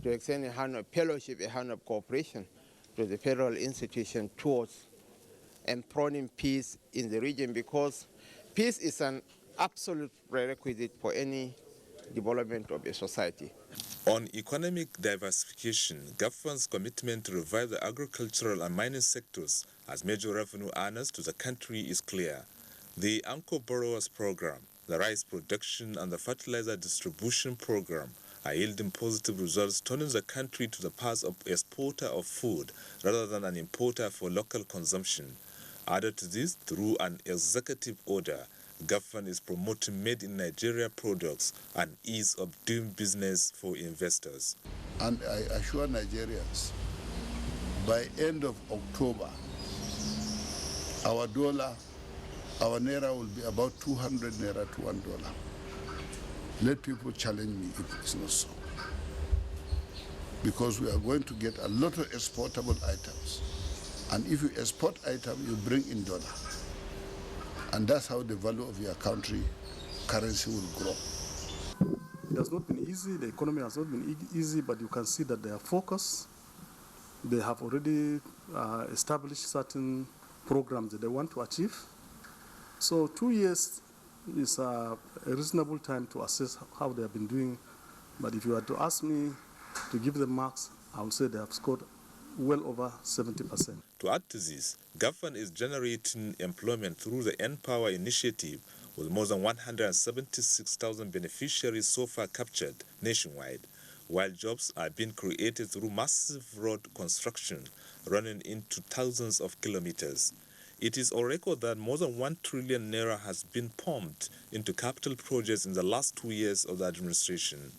to extend a hand of fellowship, a hand of cooperation to the federal institution towards enthroning peace in the region, because peace is an absolute prerequisite for any development of a society. On economic diversification, government's commitment to revive the agricultural and mining sectors as major revenue earners to the country is clear. The Anchor Borrowers Program, the rice production and the fertilizer distribution program are yielding positive results, turning the country to the path of exporter of food rather than an importer for local consumption. Added to this, through an executive order, government is promoting made-in-Nigeria products and ease of doing business for investors. And I assure Nigerians, by end of October, our naira will be about 200 naira to $1. Let people challenge me if it's not so. Because we are going to get a lot of exportable items. And if you export items, you bring in dollar. And that's how the value of your country currency will grow. It has not been easy, the economy has not been easy, but you can see that they are focused. They have already established certain programs that they want to achieve. So 2 years is a reasonable time to assess how they have been doing. But if you were to ask me to give them marks, I would say they have scored well over 70%. To add to this, government is generating employment through the N-Power initiative, with more than 176,000 beneficiaries so far captured nationwide, while jobs are being created through massive road construction running into thousands of kilometers. It is on record that more than 1 trillion naira has been pumped into capital projects in the last 2 years of the administration.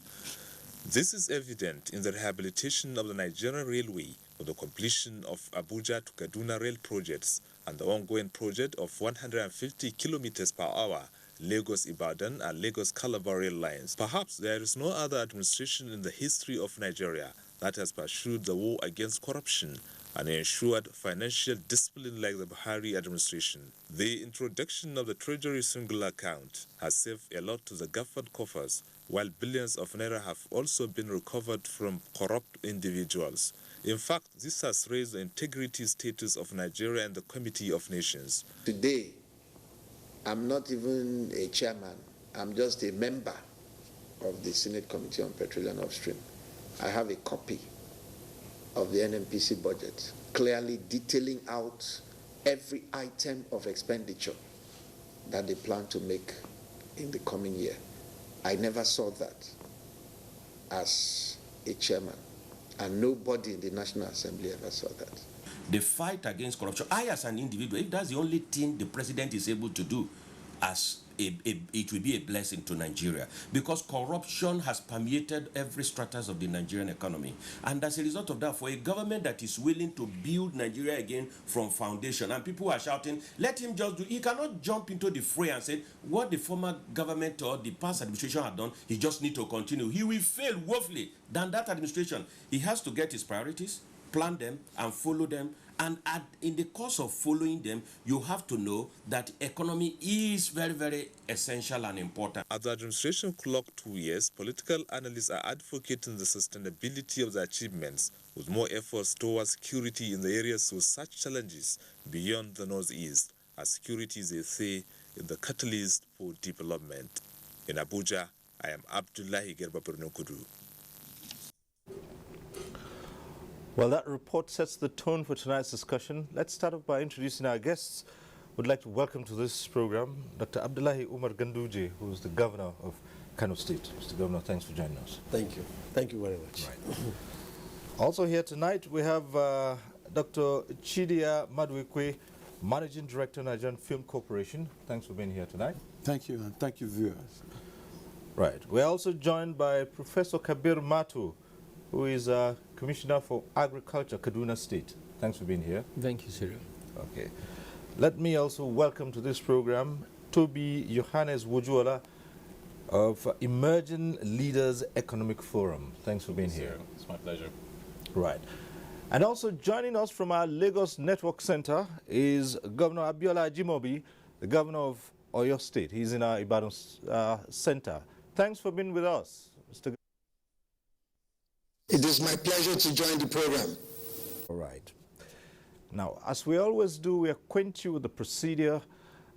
This is evident in the rehabilitation of the Nigerian Railway, with the completion of Abuja to Kaduna rail projects and the ongoing project of 150 kilometers per hour Lagos-Ibadan and Lagos-Calabar rail lines. Perhaps there is no other administration in the history of Nigeria that has pursued the war against corruption and ensured financial discipline like the Buhari administration. The introduction of the Treasury single account has saved a lot to the government coffers, while billions of naira have also been recovered from corrupt individuals. In fact, this has raised the integrity status of Nigeria and the Committee of Nations. Today, I'm not even a chairman, I'm just a member of the Senate Committee on Petroleum Upstream. I have a copy of the NNPC budget, clearly detailing out every item of expenditure that they plan to make in the coming year. I never saw that as a chairman, and nobody in the National Assembly ever saw that. The fight against corruption, I as an individual, if that's the only thing the president is able to do, it will be a blessing to Nigeria, because corruption has permeated every stratus of the Nigerian economy. And as a result of that, for a government that is willing to build Nigeria again from foundation, and people are shouting, let him just do, he cannot jump into the fray and say, what the former government or the past administration had done, he just need to continue. He will fail woefully than that administration. He has to get his priorities, plan them, and follow them. And in the course of following them, you have to know that economy is very, very essential and important. As the administration clocked 2 years, political analysts are advocating the sustainability of the achievements, with more efforts towards security in the areas with such challenges beyond the northeast, as security, they say, is the catalyst for development. In Abuja, I am Abdullahi Gerba-Bernokudu. Well, that report sets the tone for tonight's discussion. Let's start off by introducing our guests. We'd like to welcome to this program Dr. Abdullahi Umar Ganduje, who is the Governor of Kano State. Mr. Governor, thanks for joining us. Thank you. Thank you very much. Right. Also here tonight, we have Dr. Chidia Maduekwe, Managing Director, Nigerian Film Corporation. Thanks for being here tonight. Thank you, and thank you, viewers. Right. We're also joined by Professor Kabiru Balarabe, who is Commissioner for Agriculture, Kaduna State. Thanks for being here. Thank you, Cyril. Okay. Let me also welcome to this program Toby Johannes of Emerging Leaders Economic Forum. Thanks for being here. It's my pleasure. Right. And also joining us from our Lagos Network Center is Governor Abiola Ajimobi, the Governor of Oyo State. He's in our Ibadan Center. Thanks for being with us, Mr. It is my pleasure to join the program. All right. Now, as we always do, we acquaint you with the procedure.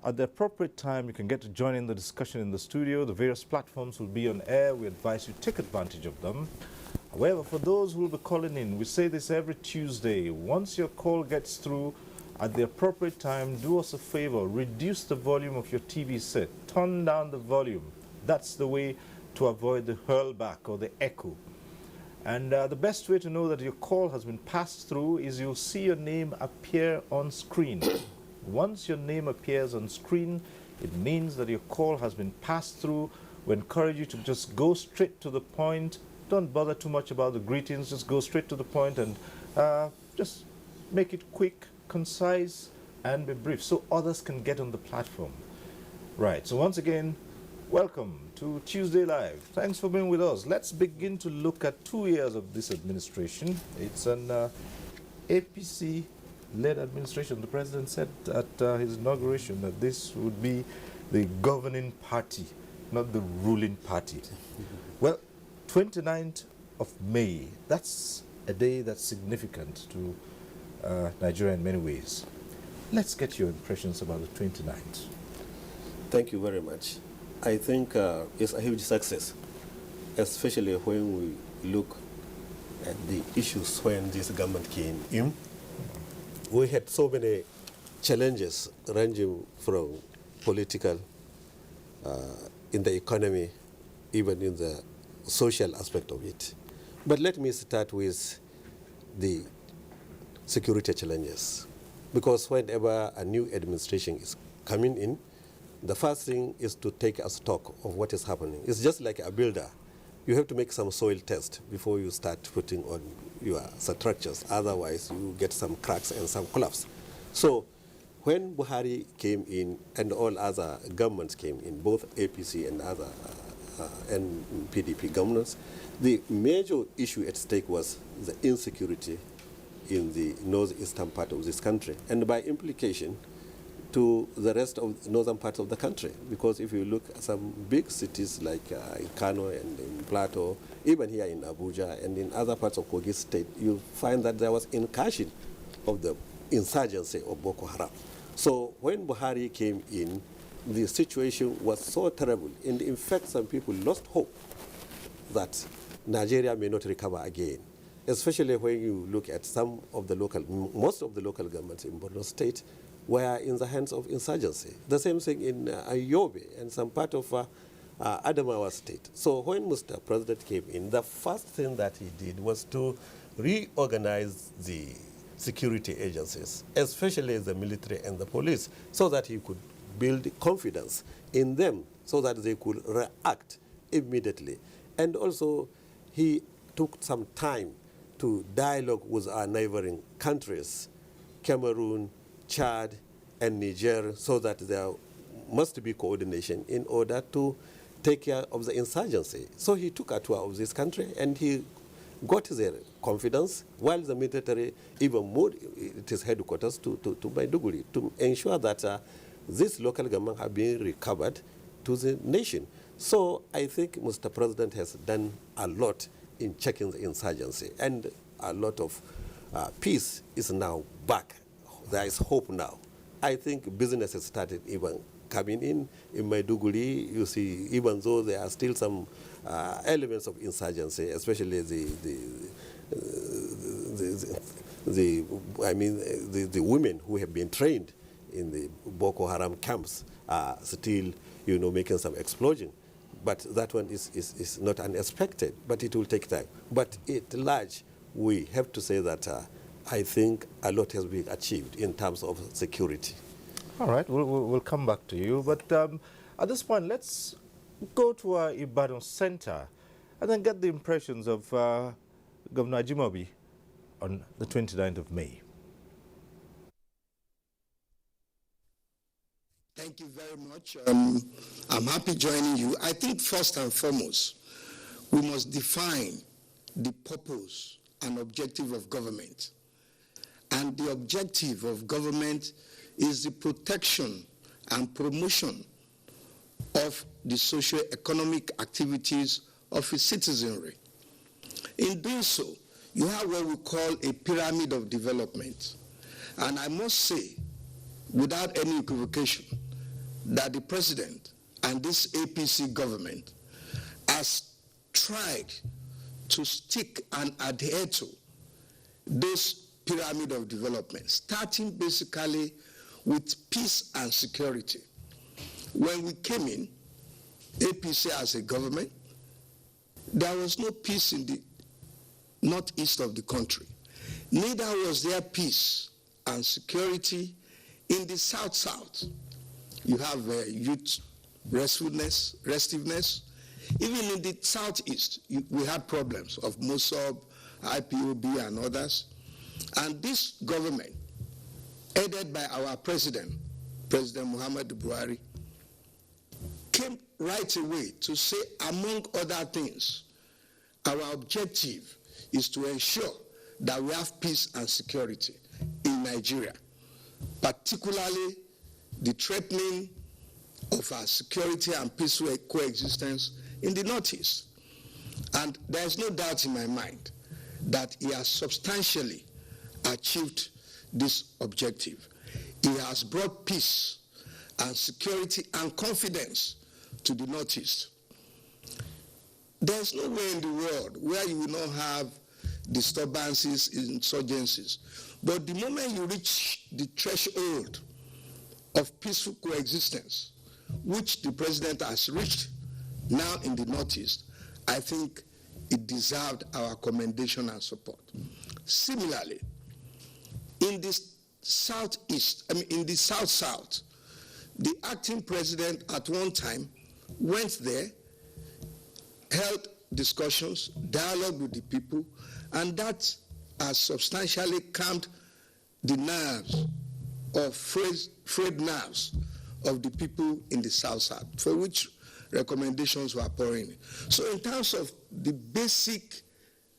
At the appropriate time, you can get to join in the discussion in the studio. The various platforms will be on air. We advise you take advantage of them. However, for those who will be calling in, we say this every Tuesday. Once your call gets through, at the appropriate time, do us a favor. Reduce the volume of your TV set. Turn down the volume. That's the way to avoid the hurlback or the echo. And the best way to know that your call has been passed through is you'll see your name appear on screen. Once your name appears on screen, it means that your call has been passed through. We encourage you to just go straight to the point. Don't bother too much about the greetings. Just go straight to the point and just make it quick, concise, and be brief so others can get on the platform. Right, so once again, welcome to Tuesday Live. Thanks for being with us. Let's begin to look at 2 years of this administration. It's an APC-led administration. The president said at his inauguration that this would be the governing party, not the ruling party. Well, 29th of May, that's a day that's significant to Nigeria in many ways. Let's get your impressions about the 29th. Thank you very much. I think it's a huge success, especially when we look at the issues when this government came in. We had so many challenges ranging from political, in the economy, even in the social aspect of it. But let me start with the security challenges, because whenever a new administration is coming in, the first thing is to take a stock of what is happening. It's just like a builder. You have to make some soil test before you start putting on your structures. Otherwise, you get some cracks and some collapse. So when Buhari came in and all other governments came in, both APC and other and PDP governments, the major issue at stake was the insecurity in the northeastern part of this country, and by implication, to the rest of the northern part of the country. Because if you look at some big cities like Kano and in Plateau, even here in Abuja and in other parts of Kogi State, you find that there was incursion of the insurgency of Boko Haram. So when Buhari came in, the situation was so terrible. And in fact, some people lost hope that Nigeria may not recover again, especially when you look at some of the most of the local governments in Borno State were in the hands of insurgency. The same thing in Yobe and some part of Adamawa State. So when Mr. President came in, the first thing that he did was to reorganize the security agencies, especially the military and the police, so that he could build confidence in them so that they could react immediately. And also, he took some time to dialogue with our neighboring countries, Cameroon, Chad, and Niger, so that there must be coordination in order to take care of the insurgency. So he took a tour of this country and he got their confidence, while the military even moved its headquarters to Maiduguri to ensure that this local government have been recovered to the nation. So I think Mr. President has done a lot in checking the insurgency, and a lot of peace is now back. There is hope now. I think business has started even coming in Maiduguri. You see, even though there are still some elements of insurgency, especially the women who have been trained in the Boko Haram camps are still, making some explosion. But that one is not unexpected, but it will take time. But at large, we have to say that I think a lot has been achieved in terms of security. All right, we'll come back to you. But at this point, let's go to our Ibadan Center and then get the impressions of Governor Ajimobi on the 29th of May. Thank you very much. I'm happy joining you. I think first and foremost, we must define the purpose and objective of government. And the objective of government is the protection and promotion of the socio-economic activities of its citizenry. In doing so, you have what we call a pyramid of development. And I must say, without any equivocation, that the president and this APC government has tried to stick and adhere to this pyramid of development, starting basically with peace and security. When we came in, APC as a government, there was no peace in the northeast of the country. Neither was there peace and security in the south-south. You have youth restiveness. Even in the southeast, we had problems of Mossab, IPOB, and others. And this government, headed by our president, President Muhammadu Buhari, came right away to say, among other things, our objective is to ensure that we have peace and security in Nigeria, particularly the threatening of our security and peaceful coexistence in the Northeast. And there is no doubt in my mind that he has substantially achieved this objective. He has brought peace and security and confidence to the Northeast. There's nowhere in the world where you will not have disturbances, insurgencies. But the moment you reach the threshold of peaceful coexistence, which the president has reached now in the Northeast, I think it deserved our commendation and support. Similarly, in the southeast, in the south-south, the acting president at one time went there, held discussions, dialogue with the people, and that has substantially calmed the nerves or frayed nerves of the people in the south-south, for which recommendations were pouring in. So in terms of the basic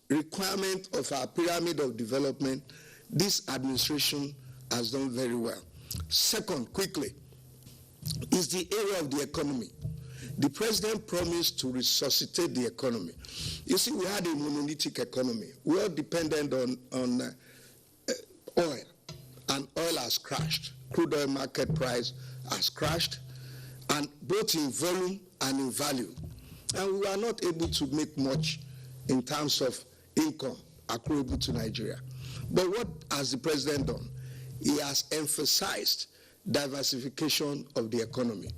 requirement of our pyramid of development, this administration has done very well. Second, quickly, is the area of the economy. The president promised to resuscitate the economy. You see, we had a monolithic economy. We are dependent on oil, and oil has crashed. Crude oil market price has crashed, and both in volume and in value. And we were not able to make much in terms of income accruable to Nigeria. But what has the president done? He has emphasized diversification of the economy.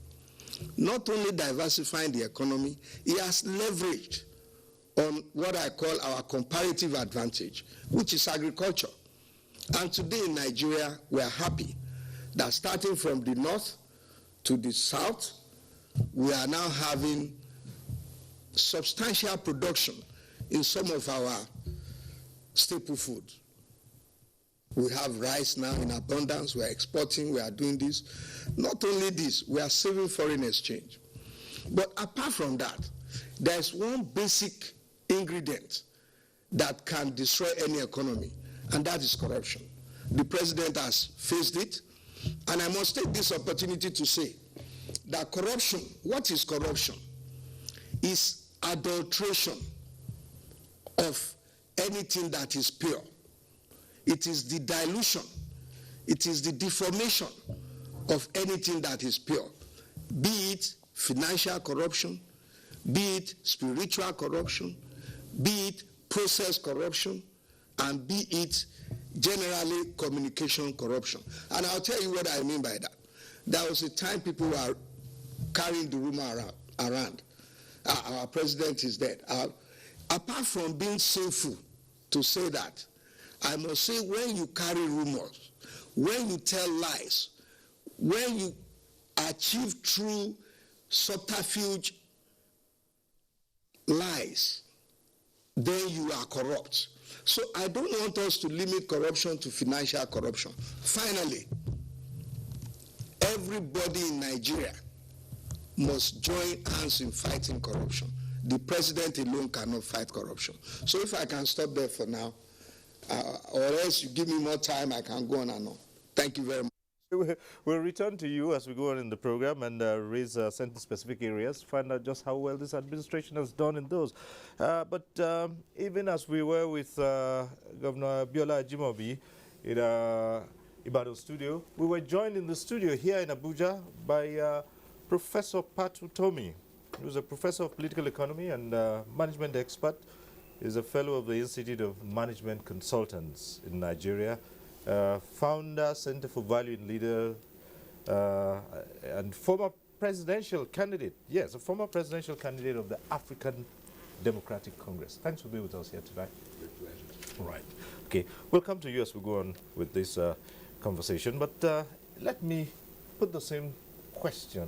Not only diversifying the economy, he has leveraged on what I call our comparative advantage, which is agriculture. And today in Nigeria, we are happy that starting from the north to the south, we are now having substantial production in some of our staple foods. We have rice now in abundance, we are exporting, we are doing this. Not only this, we are saving foreign exchange. But apart from that, there's one basic ingredient that can destroy any economy, and that is corruption. The president has faced it, and I must take this opportunity to say that corruption, what is corruption? Is adulteration of anything that is pure. It is the dilution, it is the deformation of anything that is pure, be it financial corruption, be it spiritual corruption, be it process corruption, and be it generally communication corruption. And I'll tell you what I mean by that. There was a time people were carrying the rumor around. Our president is dead. Apart from being sinful to say that, I must say, when you carry rumors, when you tell lies, when you achieve through subterfuge lies, then you are corrupt. So I don't want us to limit corruption to financial corruption. Finally, everybody in Nigeria must join hands in fighting corruption. The president alone cannot fight corruption. So if I can stop there for now, or else you give me more time, I can go on and on. Thank you very much. We'll return to you as we go on in the program and raise center-specific areas, find out just how well this administration has done in those. But even as we were with Governor Biola Ajimobi in Ibadan studio, we were joined in the studio here in Abuja by Professor Patu Tomi, who's a professor of political economy and management expert. He's a fellow of the Institute of Management Consultants in Nigeria. Founder, Center for Value in Leader, and former presidential candidate. Yes, a former presidential candidate of the African Democratic Congress. Thanks for being with us here tonight. With pleasure. Right. Okay, we'll come to you as we go on with this conversation, but let me put the same question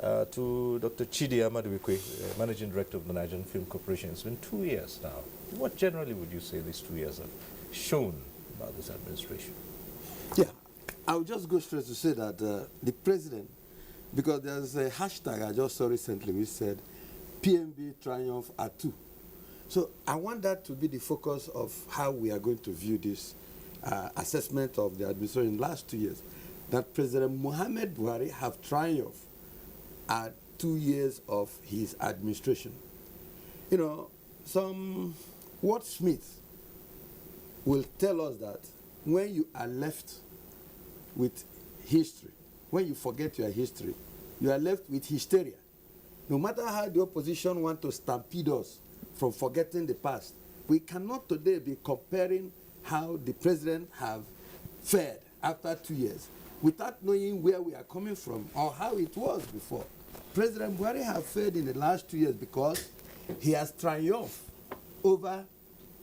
to Dr. Chidi Maduekwe, Managing Director of the Nigerian Film Corporation. It's been 2 years now. What generally would you say these 2 years have shown about this administration? Yeah, I would just go straight to say that the president, because there's a hashtag I just saw recently which said PMB Triumph at 2. So I want that to be the focus of how we are going to view this assessment of the administration in the last 2 years. That President Muhammad Buhari have triumphed at 2 years of his administration. You know, some wordsmiths will tell us that when you are left with history, when you forget your history, you are left with hysteria. No matter how the opposition want to stampede us from forgetting the past, we cannot today be comparing how the president have fared after 2 years without knowing where we are coming from or how it was before. President Buhari have fared in the last 2 years because he has triumphed over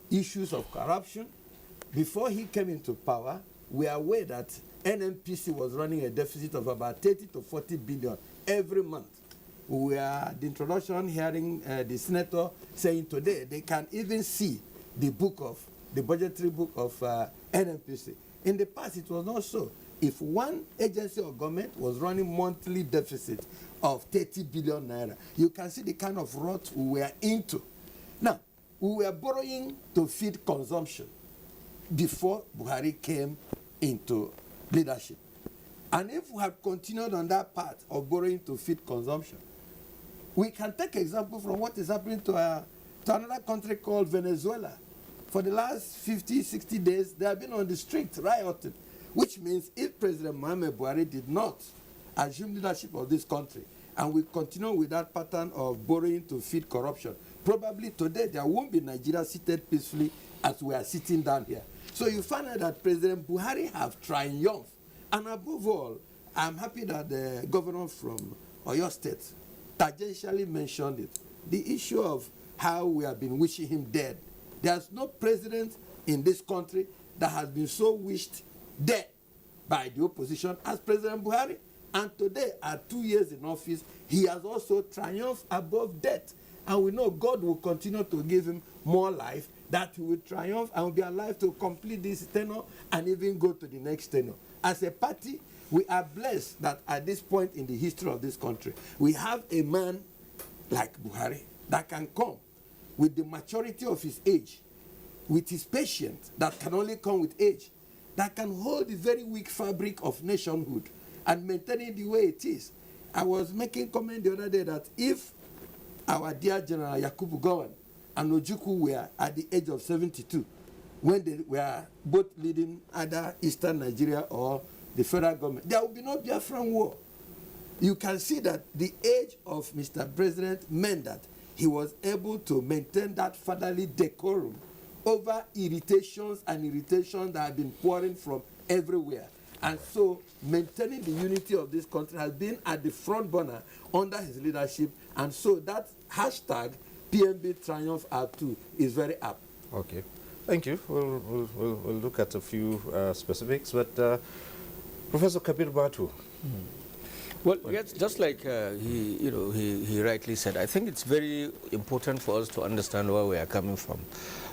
issues of corruption. Before he came into power, we are aware that NNPC was running a deficit of about 30 to 40 billion every month. We are at the introduction hearing the senator saying today they can even see the budgetary book of NNPC. In the past, it was not so. If one agency of government was running monthly deficit of 30 billion naira, you can see the kind of rot we were into. Now, we were borrowing to feed consumption before Buhari came into leadership. And if we have continued on that path of borrowing to feed consumption, we can take example from what is happening to another country called Venezuela. For the last 50, 60 days, they have been on the street rioting, which means if President Muhammad Buhari did not assume leadership of this country, and we continue with that pattern of borrowing to feed corruption, probably today there won't be Nigeria seated peacefully as we are sitting down here. So you find out that President Buhari have triumphed. And above all, I'm happy that the governor from Oyo State tangentially mentioned it. The issue of how we have been wishing him dead. There's no president in this country that has been so wished dead by the opposition as President Buhari. And today, at 2 years in office, he has also triumphed above death. And we know God will continue to give him more life, that he will triumph and will be alive to complete this tenure and even go to the next tenure. As a party, we are blessed that at this point in the history of this country, we have a man like Buhari that can come with the maturity of his age, with his patience that can only come with age, that can hold the very weak fabric of nationhood and maintain it the way it is. I was making comment the other day that if our dear General Yakubu Gowon and Ojukwu were at the age of 72, when they were both leading either Eastern Nigeria or the federal government, there will be no Biafran war. You can see that the age of Mr. President meant that he was able to maintain that fatherly decorum over irritations that have been pouring from everywhere. And so maintaining the unity of this country has been at the front burner under his leadership. And so that hashtag PMB Triumph R2 is very apt. Okay. Thank you. We'll look at a few specifics, but Professor Kabiru Balarabe. Well, yes, just like he rightly said, I think it's very important for us to understand where we are coming from.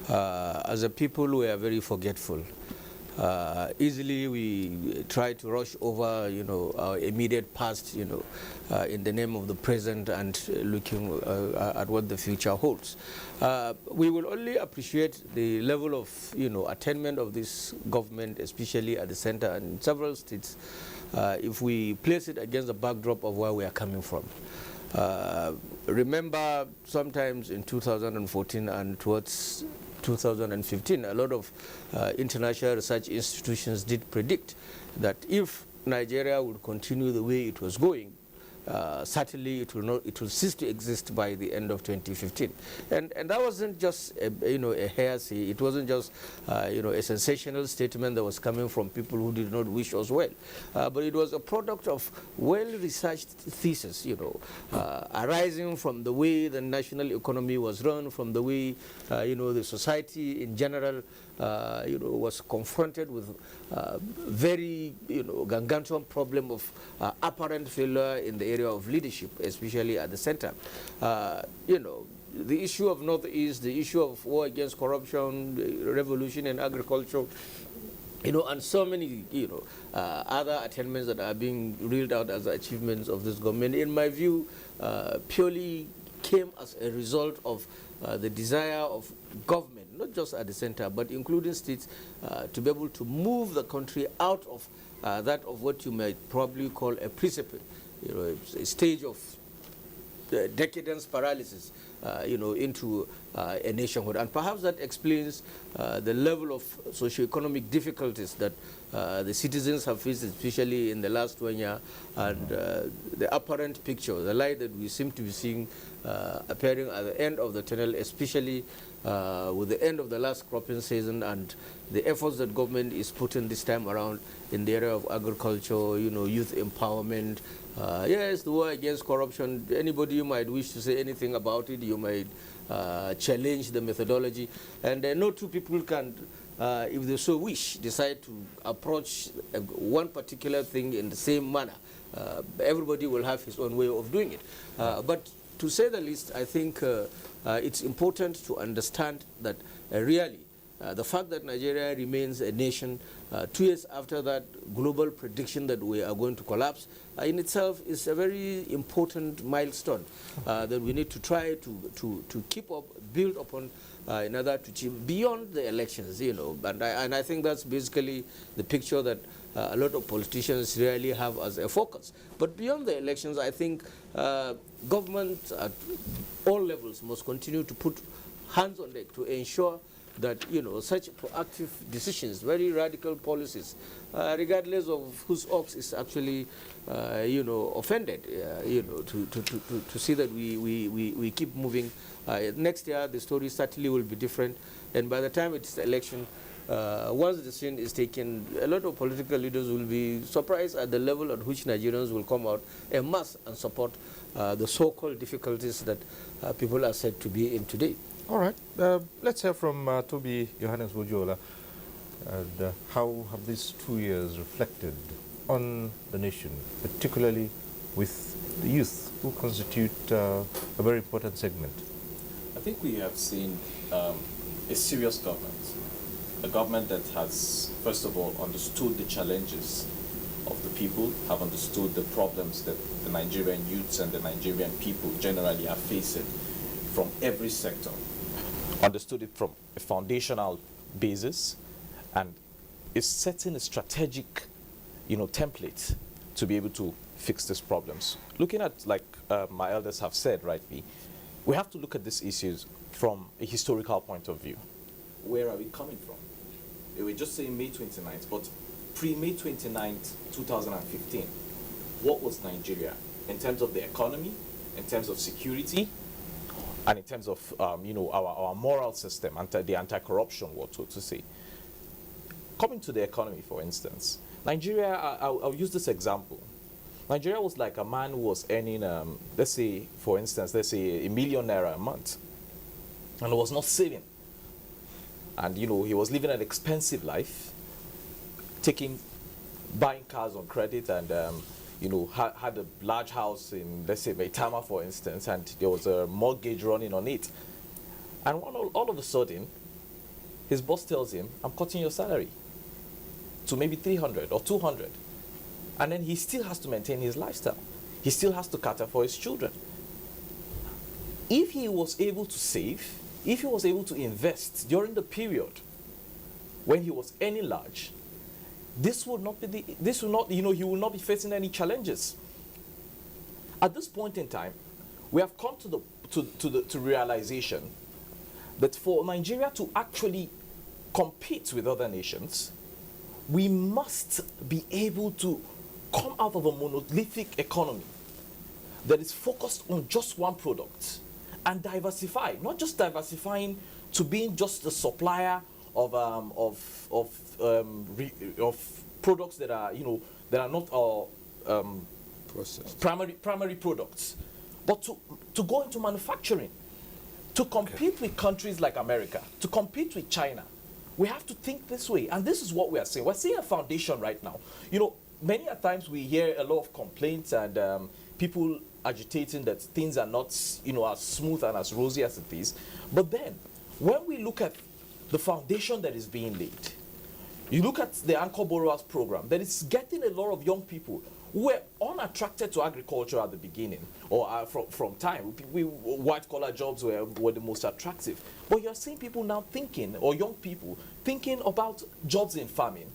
As a people, we are very forgetful. Easily we try to rush over, our immediate past, in the name of the present and looking at what the future holds. We will only appreciate the level of, attainment of this government, especially at the center and in several states, if we place it against the backdrop of where we are coming from. Remember, sometimes in 2014 and towards 2015, a lot of international research institutions did predict that if Nigeria would continue the way it was going, certainly it will cease to exist by the end of 2015, and that wasn't just a heresy. It wasn't just a sensational statement that was coming from people who did not wish us well, but it was a product of well-researched thesis, arising from the way the national economy was run, from the way the society in general was confronted with very gargantuan problem of apparent failure in the area of leadership, especially at the center. The issue of Northeast, the issue of war against corruption, revolution in agriculture, and so many, other attainments that are being reeled out as achievements of this government, in my view, purely came as a result of the desire of government, not just at the center, but including states, to be able to move the country out of that of what you might probably call a precipice, a stage of decadence paralysis, into a nationhood. And perhaps that explains the level of socioeconomic difficulties that the citizens have faced, especially in the last 1 year, and the apparent picture, the light that we seem to be seeing appearing at the end of the tunnel, especially with the end of the last cropping season and the efforts that government is putting this time around in the area of agriculture, youth empowerment. Yes, the war against corruption. Anybody you might wish to say anything about it, you might challenge the methodology. And no two people can, if they so wish, decide to approach one particular thing in the same manner. Everybody will have his own way of doing it. But to say the least, I think it's important to understand that really the fact that Nigeria remains a nation 2 years after that global prediction that we are going to collapse in itself is a very important milestone that we need to try to keep up, build upon in order to achieve beyond the elections, and I think that's basically the picture that a lot of politicians really have as a focus. But beyond the elections, I think government at all levels must continue to put hands on deck to ensure that such proactive decisions, very radical policies, regardless of whose ox is actually offended, to see that we keep moving. Next year the story certainly will be different, and by the time it's election, once the decision is taken, a lot of political leaders will be surprised at the level at which Nigerians will come out en masse and support the so-called difficulties that people are said to be in today. All right. Let's hear from Toby, Johannes Wojola. And how have these 2 years reflected on the nation, particularly with the youth, who constitute a very important segment? I think we have seen a serious government, a government that has, first of all, understood the challenges of the people, have understood the problems that the Nigerian youths and the Nigerian people generally are facing from every sector. Understood it from a foundational basis, and is setting a strategic, template to be able to fix these problems. Looking at, like my elders have said rightly, we have to look at these issues from a historical point of view. Where are we coming from? We were just saying May 29th, but pre-May 29th, 2015, what was Nigeria in terms of the economy, in terms of security, and in terms of our moral system, the anti-corruption war, so to say. Coming to the economy, for instance, Nigeria, I'll use this example. Nigeria was like a man who was earning, let's say, $1 million a month, and was not saving. And, he was living an expensive life, buying cars on credit, and had a large house in, let's say, Maitama, for instance, and there was a mortgage running on it. And all of a sudden, his boss tells him, I'm cutting your salary. to maybe 300 or 200. And then he still has to maintain his lifestyle. He still has to cater for his children. If he was able to save, if he was able to invest during the period when he was earning large, this would not be he will not be facing any challenges. At this point in time, we have come to realization that for Nigeria to actually compete with other nations, we must be able to come out of a monolithic economy that is focused on just one product and diversify, not just diversifying to being just a supplier of products that are that are not primary products, but to go into manufacturing, to compete with countries like America, to compete with China. We have to think this way, and this is what we are saying. We're seeing a foundation right now. Many a times we hear a lot of complaints and people agitating that things are not, as smooth and as rosy as it is. But then, when we look at the foundation that is being laid, you look at the Anchor Borrowers program, that is getting a lot of young people who were unattracted to agriculture at the beginning, or from time. White-collar jobs were the most attractive. But you're seeing people now thinking, or young people, thinking about jobs in farming,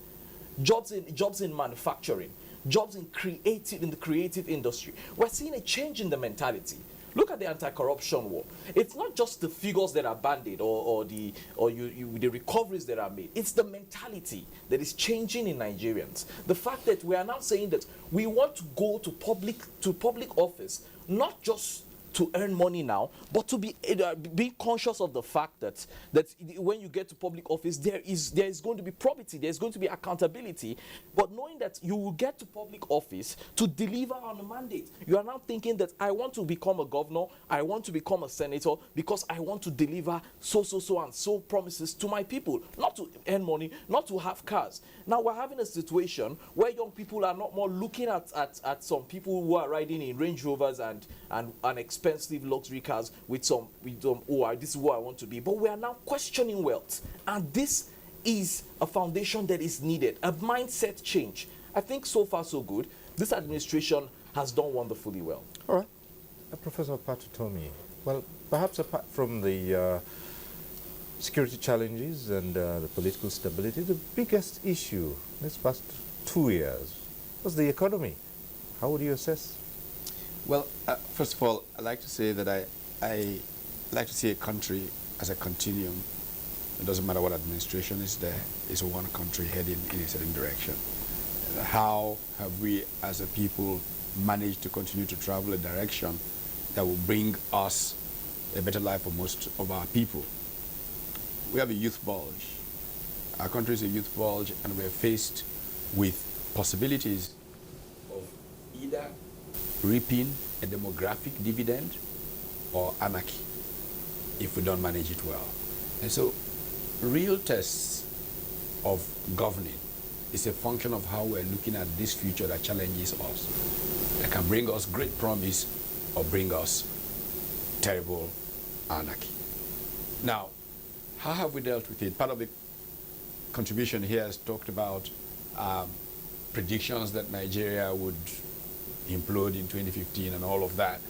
jobs in manufacturing, jobs in the creative industry. We're seeing a change in the mentality. Look at the anti-corruption war. It's not just the figures that are banded or the recoveries that are made. It's the mentality that is changing in Nigerians. The fact that we are now saying that we want to go to public office, not just to earn money now, but to be conscious of the fact that when you get to public office, there is going to be probity, there's going to be accountability, but knowing that you will get to public office to deliver on a mandate. You are now thinking that I want to become a governor, I want to become a senator because I want to deliver so and so promises to my people, not to earn money, not to have cars. Now we're having a situation where young people are not more looking at some people who are riding in Range Rovers and expensive luxury cars with this is who I want to be. But we are now questioning wealth, and this is a foundation that is needed, a mindset change. I think so far so good. This administration has done wonderfully well. All right. Professor Patutomi, well, perhaps apart from the security challenges and the political stability, the biggest issue this past 2 years was the economy. How would you assess? Well, first of all, I'd like to say that I like to see a country as a continuum. It doesn't matter what administration is there, it's one country heading in a certain direction. How have we as a people managed to continue to travel a direction that will bring us a better life for most of our people? We have a youth bulge. Our country is a youth bulge, and we're faced with possibilities of either reaping a demographic dividend or anarchy if we don't manage it well. And so real tests of governing is a function of how we're looking at this future that challenges us, that can bring us great promise or bring us terrible anarchy. Now, how have we dealt with it? Part of the contribution here has talked about predictions that Nigeria would implode in 2015 and all of that.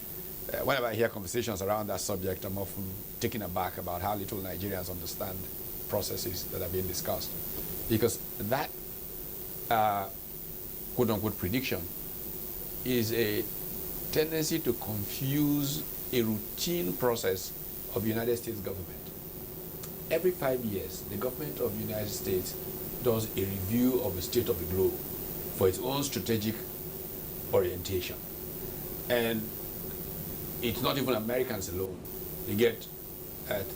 Whenever I hear conversations around that subject, I'm often taken aback about how little Nigerians understand processes that are being discussed. Because that quote-unquote prediction is a tendency to confuse a routine process of the United States government. Every 5 years, the government of the United States does a review of the state of the globe for its own strategic orientation. And it's not even Americans alone. They get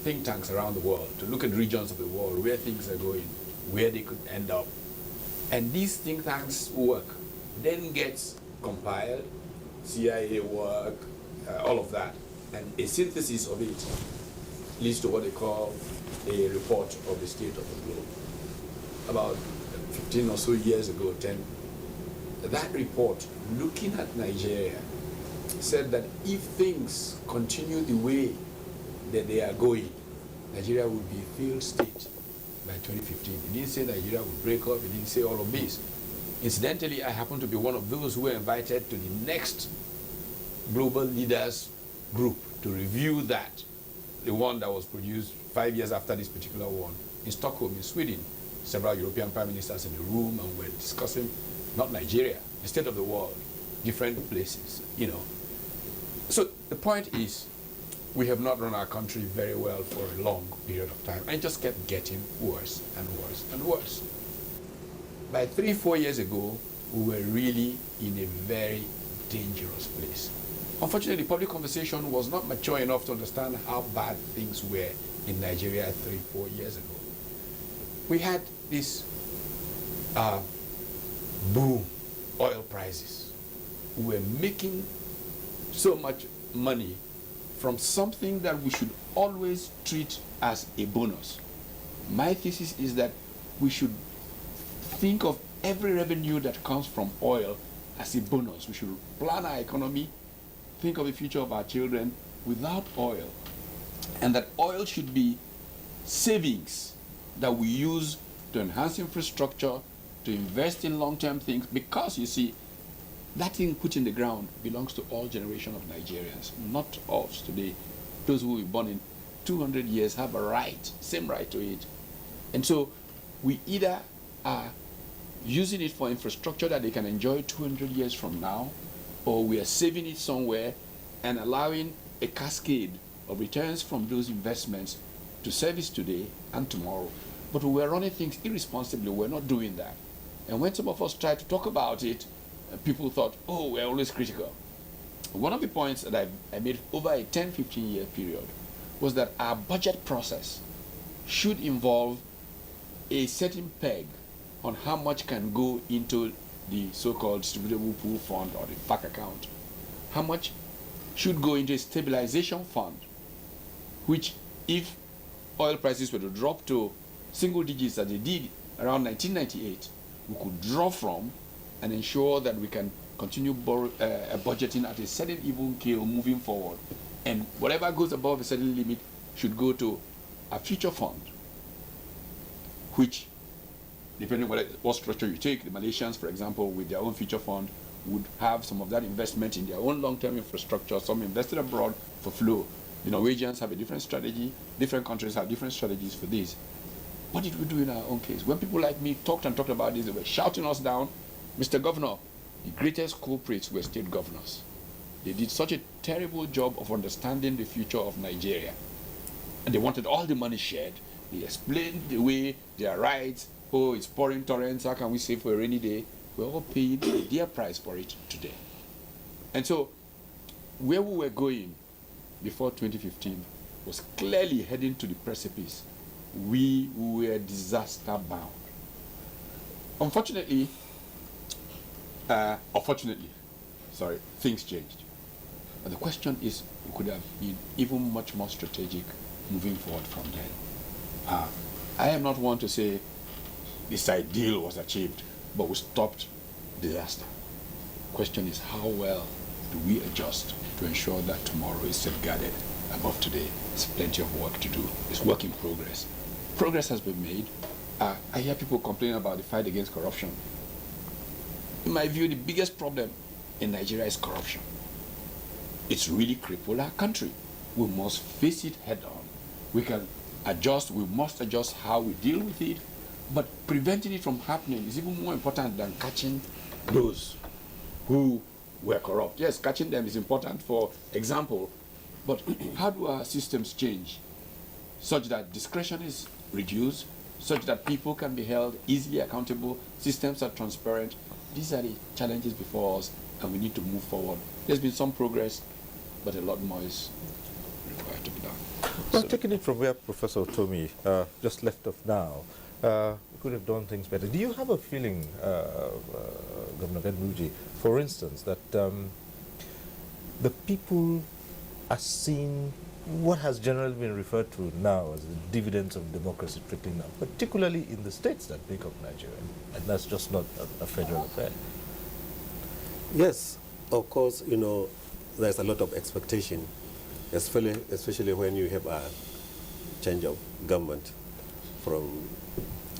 think tanks around the world to look at regions of the world where things are going, where they could end up. And these think tanks work, then gets compiled, CIA work, all of that. And a synthesis of it leads to what they call a report of the state of the globe. About 15 or so years ago, 10, that report, looking at Nigeria, said that if things continue the way that they are going, Nigeria would be a failed state by 2015. He didn't say Nigeria would break up. He didn't say all of this. Incidentally, I happen to be one of those who were invited to the next global leaders group to review that, the one that was produced 5 years after this particular one in Stockholm, in Sweden. Several European prime ministers in the room, and we're discussing not Nigeria, the state of the world, different places, you know. So the point is, we have not run our country very well for a long period of time, and it just kept getting worse and worse and worse. By 3-4 years ago, we were really in a very dangerous place. Unfortunately, public conversation was not mature enough to understand how bad things were in Nigeria 3-4 years ago. We had this boom, oil prices. We were making so much money from something that we should always treat as a bonus. My thesis is that we should think of every revenue that comes from oil as a bonus. We should plan our economy, think of the future of our children without oil, and that oil should be savings that we use to enhance infrastructure, to invest in long-term things, because you see, that thing put in the ground belongs to all generations of Nigerians, not us today. Those who were born in 200 years have a right, same right to it. And so we either are using it for infrastructure that they can enjoy 200 years from now, or we are saving it somewhere and allowing a cascade of returns from those investments to service today and tomorrow. But we were running things irresponsibly. We're not doing that. And when some of us tried to talk about it, people thought, oh, we're always critical. One of the points that I made over a 10-15 year period was that our budget process should involve a certain peg on how much can go into the so-called distributable pool fund or the FAC account. How much should go into a stabilization fund, which if oil prices were to drop to single digits as they did around 1998, we could draw from and ensure that we can continue budgeting at a certain even keel moving forward. And whatever goes above a certain limit should go to a future fund, which, depending on what structure you take, the Malaysians, for example, with their own future fund, would have some of that investment in their own long-term infrastructure, some invested abroad for flow. The Norwegians have a different strategy. Different countries have different strategies for this. What did we do in our own case? When people like me talked about this, they were shouting us down. Mr. Governor, the greatest culprits were state governors. They did such a terrible job of understanding the future of Nigeria. And they wanted all the money shared. They explained the way their rights, oh, it's pouring torrents, how can we save for a rainy day? We're all paying a dear price for it today. And so, where we were going before 2015 was clearly heading to the precipice. We were disaster bound. Unfortunately, things changed. But the question is, we could have been even much more strategic moving forward from then. I am not one to say this ideal was achieved, but we stopped disaster. The question is, how well do we adjust to ensure that tomorrow is safeguarded above today? There's plenty of work to do. It's work in progress. Progress has been made. I hear people complaining about the fight against corruption. In my view, the biggest problem in Nigeria is corruption. It's really crippled our country. We must face it head on. We can adjust, we must adjust how we deal with it, but preventing it from happening is even more important than catching those who were corrupt. Yes, catching them is important, for example, but how do our systems change such that discretion is reduced, such that people can be held easily accountable, systems are transparent? These are the challenges before us, and we need to move forward. There's been some progress, but a lot more is required to be done. Well, taking it from where Professor Toby just left off now, we could have done things better. Do you have a feeling, Governor Kanu, for instance, that the people are seeing what has generally been referred to now as the dividends of democracy trickling down, particularly in the states that make up Nigeria, and that's just not a federal affair? Yes, of course, you know, there's a lot of expectation, especially when you have a change of government from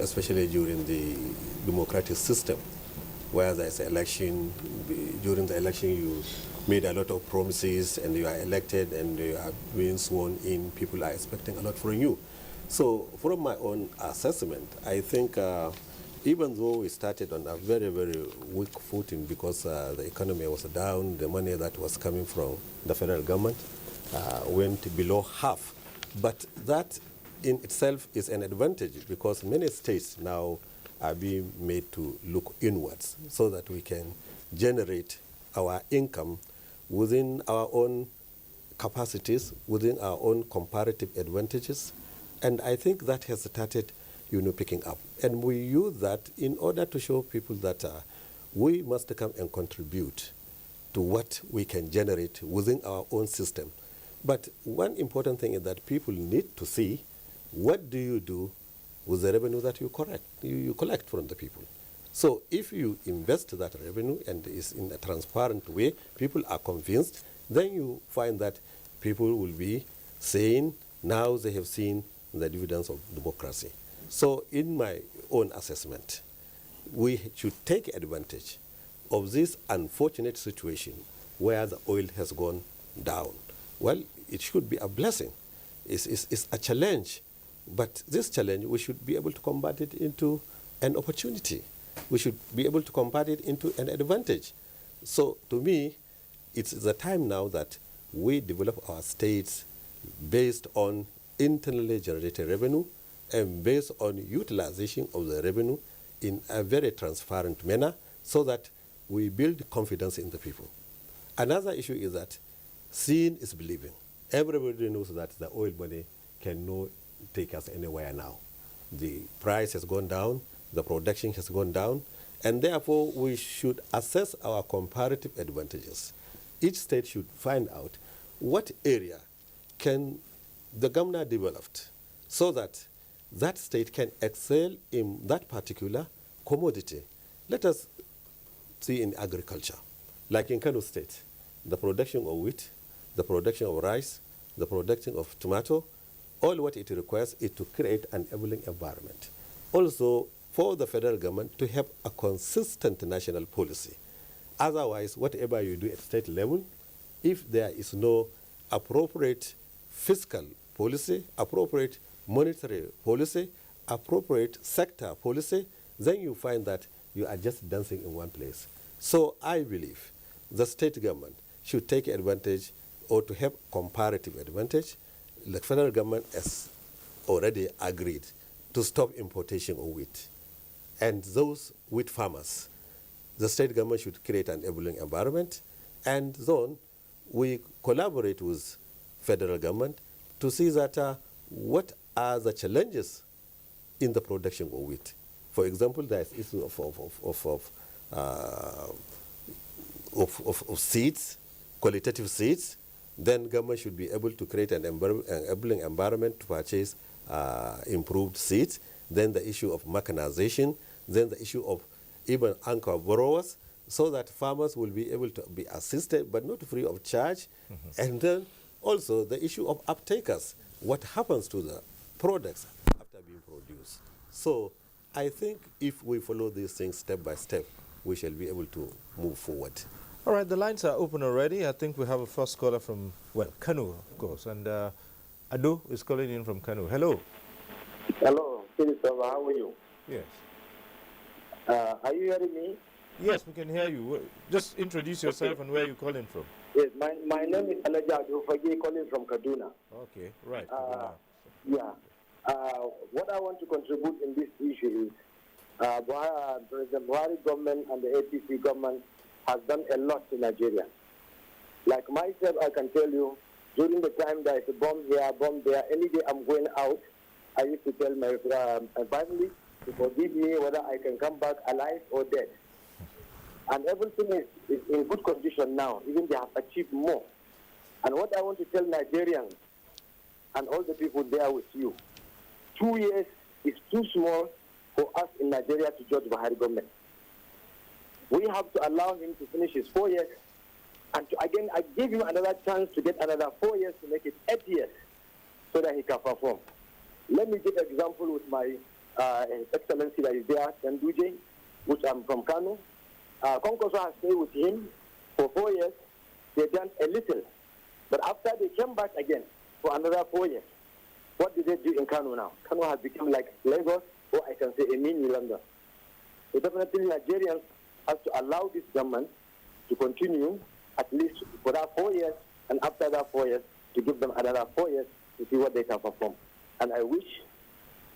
especially during the democratic system, where there's an election. During the election, you made a lot of promises, and you are elected, and you are being sworn in. People are expecting a lot from you. So, from my own assessment, I think even though we started on a very, very weak footing because the economy was down, the money that was coming from the federal government went below half. But that in itself is an advantage because many states now are being made to look inwards so that we can generate our income within our own capacities, within our own comparative advantages. And I think that has started, picking up. And we use that in order to show people that we must come and contribute to what we can generate within our own system. But one important thing is that people need to see what do you do with the revenue that you collect from the people. So if you invest that revenue and it's in a transparent way, people are convinced, then you find that people will be saying now they have seen the dividends of democracy. So in my own assessment, we should take advantage of this unfortunate situation where the oil has gone down. Well, it should be a blessing. It's a challenge, but this challenge, we should be able to convert it into an opportunity. We should be able to convert it into an advantage. So to me, it's the time now that we develop our states based on internally generated revenue and based on utilization of the revenue in a very transparent manner so that we build confidence in the people. Another issue is that seeing is believing. Everybody knows that the oil money cannot take us anywhere now. The price has gone down, the production has gone down, and therefore we should assess our comparative advantages. Each state should find out what area can the governor develop so that that state can excel in that particular commodity. Let us see in agriculture, like in Kanu State, the production of wheat, the production of rice, the production of tomato, all what it requires is to create an enabling environment. Also, for the federal government to have a consistent national policy. Otherwise, whatever you do at state level, if there is no appropriate fiscal policy, appropriate monetary policy, appropriate sector policy, then you find that you are just dancing in one place. So I believe the state government should take advantage or to have comparative advantage. The federal government has already agreed to stop importation of wheat. And those wheat farmers, the state government should create an enabling environment, and then we collaborate with federal government to see that what are the challenges in the production of wheat. For example, there is issue of seeds, qualitative seeds. Then government should be able to create an enabling environment to purchase improved seeds. Then the issue of mechanization, then the issue of even anchor borrowers, so that farmers will be able to be assisted, but not free of charge. Mm-hmm. And then also the issue of uptakers, what happens to the products after being produced. So I think if we follow these things step by step, we shall be able to move forward. All right, the lines are open already. I think we have a first caller from, well, Kanu, of course. And Adu is calling in from Kanu. Hello. Hello, Minister, how are you? Yes. Are you hearing me? Yes, we can hear you. Just introduce yourself and where you're calling from. Yes, my name is Nnamdi Kanu, calling from Kaduna. Okay, right. Yeah. What I want to contribute in this issue is President Buhari government and the APC government has done a lot to Nigeria. Like myself, I can tell you, during the time there is a bomb here, bomb there, any day I'm going out, I used to tell my family to forgive me whether I can come back alive or dead. And everything is in good condition now. Even they have achieved more. And what I want to tell Nigerians and all the people there with you, 2 years is too small for us in Nigeria to judge Buhari government. We have to allow him to finish his 4 years, and again, I give him another chance to get another 4 years to make it 8 years so that he can perform. Let me give an example with my His Excellency that is there, Nduje, which I'm from Kanu. Konkoso has stayed with him for 4 years. They've done a little. But after they came back again for another 4 years, what did they do in Kanu now? Kanu has become like Lagos, or I can say a mini London. So definitely Nigerians have to allow this government to continue at least for that 4 years, and after that 4 years, to give them another 4 years to see what they can perform. And I wish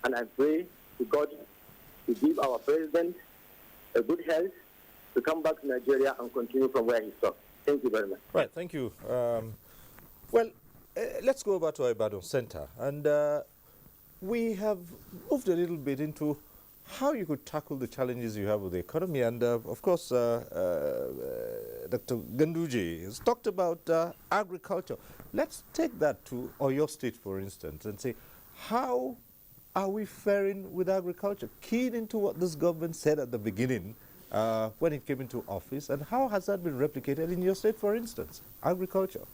and I pray to God to give our president a good health to come back to Nigeria and continue from where he stopped. Thank you very much. Right, thank you. Let's go over to Ibadan Center. And we have moved a little bit into how you could tackle the challenges you have with the economy. And of course, Dr. Ganduje has talked about agriculture. Let's take that to Oyo State, for instance, and say, how are we faring with agriculture? Keyed into what this government said at the beginning when it came into office, and how has that been replicated in your state, for instance, agriculture?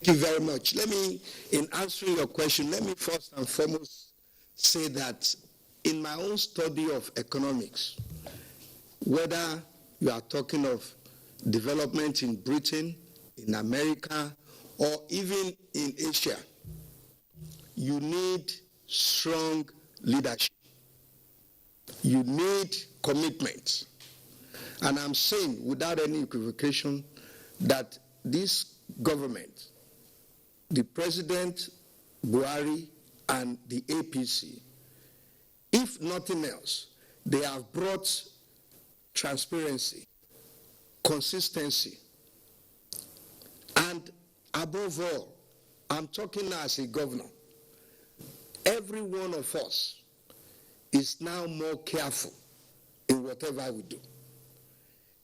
Thank you very much. Let me, in answering your question, let me first and foremost say that in my own study of economics, whether you are talking of development in Britain, in America, or even in Asia, you need strong leadership. You need commitment. And I'm saying without any equivocation that this government, the President, Buhari, and the APC, if nothing else, they have brought transparency, consistency, and above all, I'm talking now as a governor, every one of us is now more careful in whatever we do,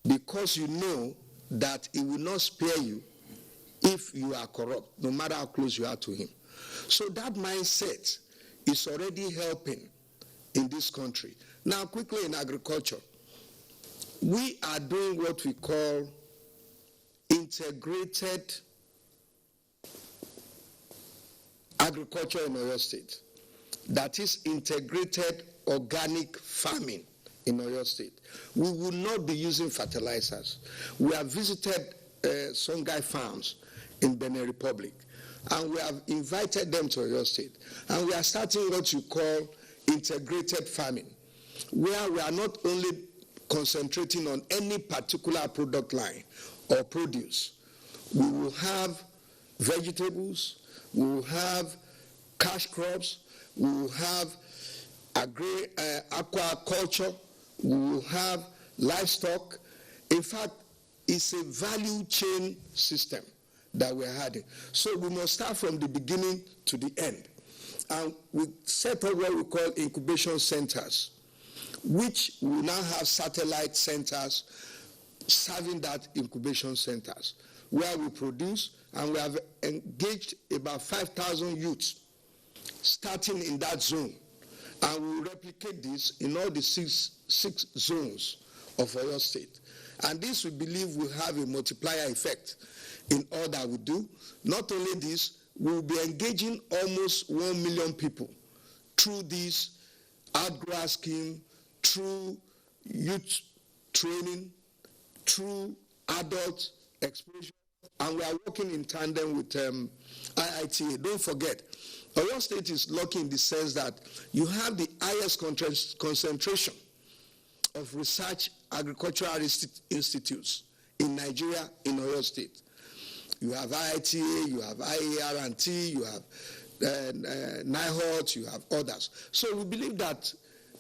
because you know that he will not spare you if you are corrupt, no matter how close you are to him. So that mindset is already helping in this country. Now, quickly in agriculture, we are doing what we call integrated agriculture in Oyo State. That is integrated organic farming in Oyo State. We will not be using fertilizers. We have visited Songhai farms in Benin Republic, and we have invited them to Oyo State. And we are starting what you call integrated farming, where we are not only concentrating on any particular product line or produce. We will have vegetables, we will have cash crops, we will have aquaculture, we will have livestock. In fact, it's a value chain system that we're having. So we must start from the beginning to the end. And we set up what we call incubation centers, which will now have satellite centers serving that incubation centers, where we produce, and we have engaged about 5,000 youths starting in that zone. And we will replicate this in all the six zones of Oyo State. And this, we believe, will have a multiplier effect in all that we do. Not only this, we will be engaging almost 1 million people through this outgrowth scheme, through youth training, through adult exposure, and we are working in tandem with IITA. Don't forget, Oyo State is lucky in the sense that you have the highest concentration of research agricultural institutes in Nigeria, in Oyo State. You have IITA, you have IAR&T, you have NIHOT, you have others. So we believe that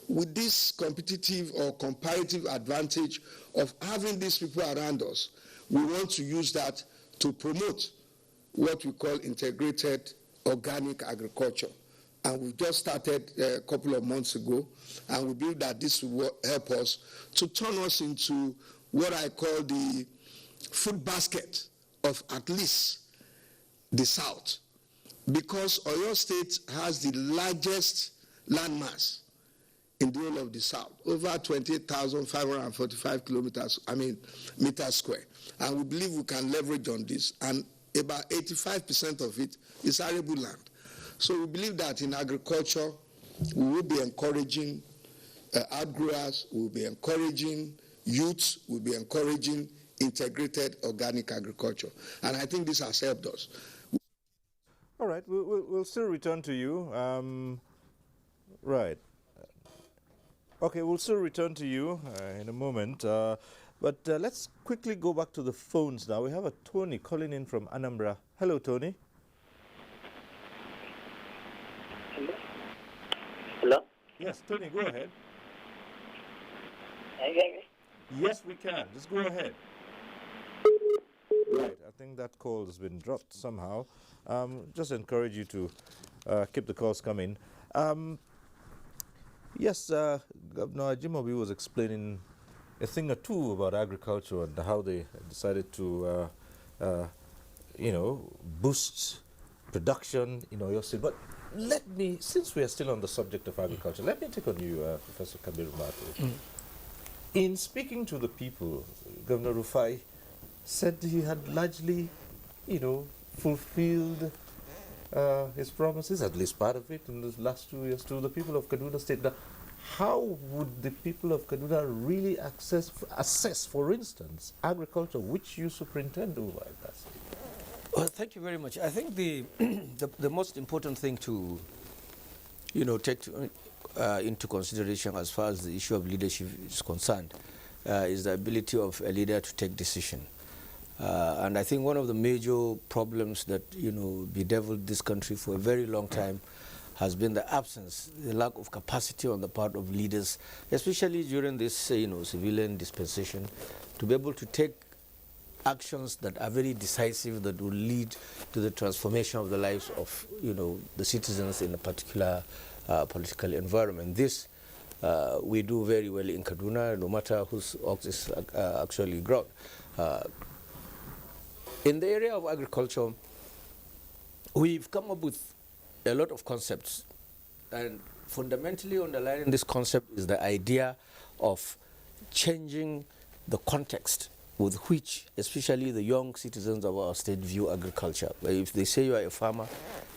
with this competitive or comparative advantage of having these people around us, we want to use that to promote what we call integrated organic agriculture. And we've just started a couple of months ago, and we believe that this will help us to turn us into what I call the food basket of at least the South, because Oyo State has the largest landmass in the whole of the South, over 28,545 meters square. And we believe we can leverage on this, and about 85% of it is arable land. So we believe that in agriculture, we will be encouraging outgrowers, we will be encouraging youths, we will be encouraging integrated organic agriculture. And I think this has helped us. All right, we'll still return to you. Right. Okay, we'll still return to you in a moment. But let's quickly go back to the phones now. We have a Tony calling in from Anambra. Hello, Tony. Hello? Yes, Tony, go ahead. Can you hear me? Yes, we can. Just go ahead. Right, I think that call has been dropped somehow. Just encourage you to keep the calls coming. Yes, Governor Ajimobi was explaining a thing or two about agriculture and how they decided to, boost production in Oyo State. But let me, since we are still on the subject of agriculture, let me take on you, Professor Kabiru Balarabe. In speaking to the people, Governor Rufai said he had largely, fulfilled his promises, at least part of it, in the last 2 years to the people of Kaduna State. Now, how would the people of Kaduna really assess, for instance, agriculture, which you superintend over at that state? Well, thank you very much. I think the most important thing to, take into consideration as far as the issue of leadership is concerned is the ability of a leader to take decision. And I think one of the major problems that, bedeviled this country for a very long time has been the absence, the lack of capacity on the part of leaders, especially during this, civilian dispensation, to be able to take actions that are very decisive, that will lead to the transformation of the lives of, the citizens in a particular political environment. This we do very well in Kaduna, no matter whose ox is actually grown. In the area of agriculture, we've come up with a lot of concepts, and fundamentally underlying this concept is the idea of changing the context with which especially the young citizens of our state view agriculture. If they say you are a farmer,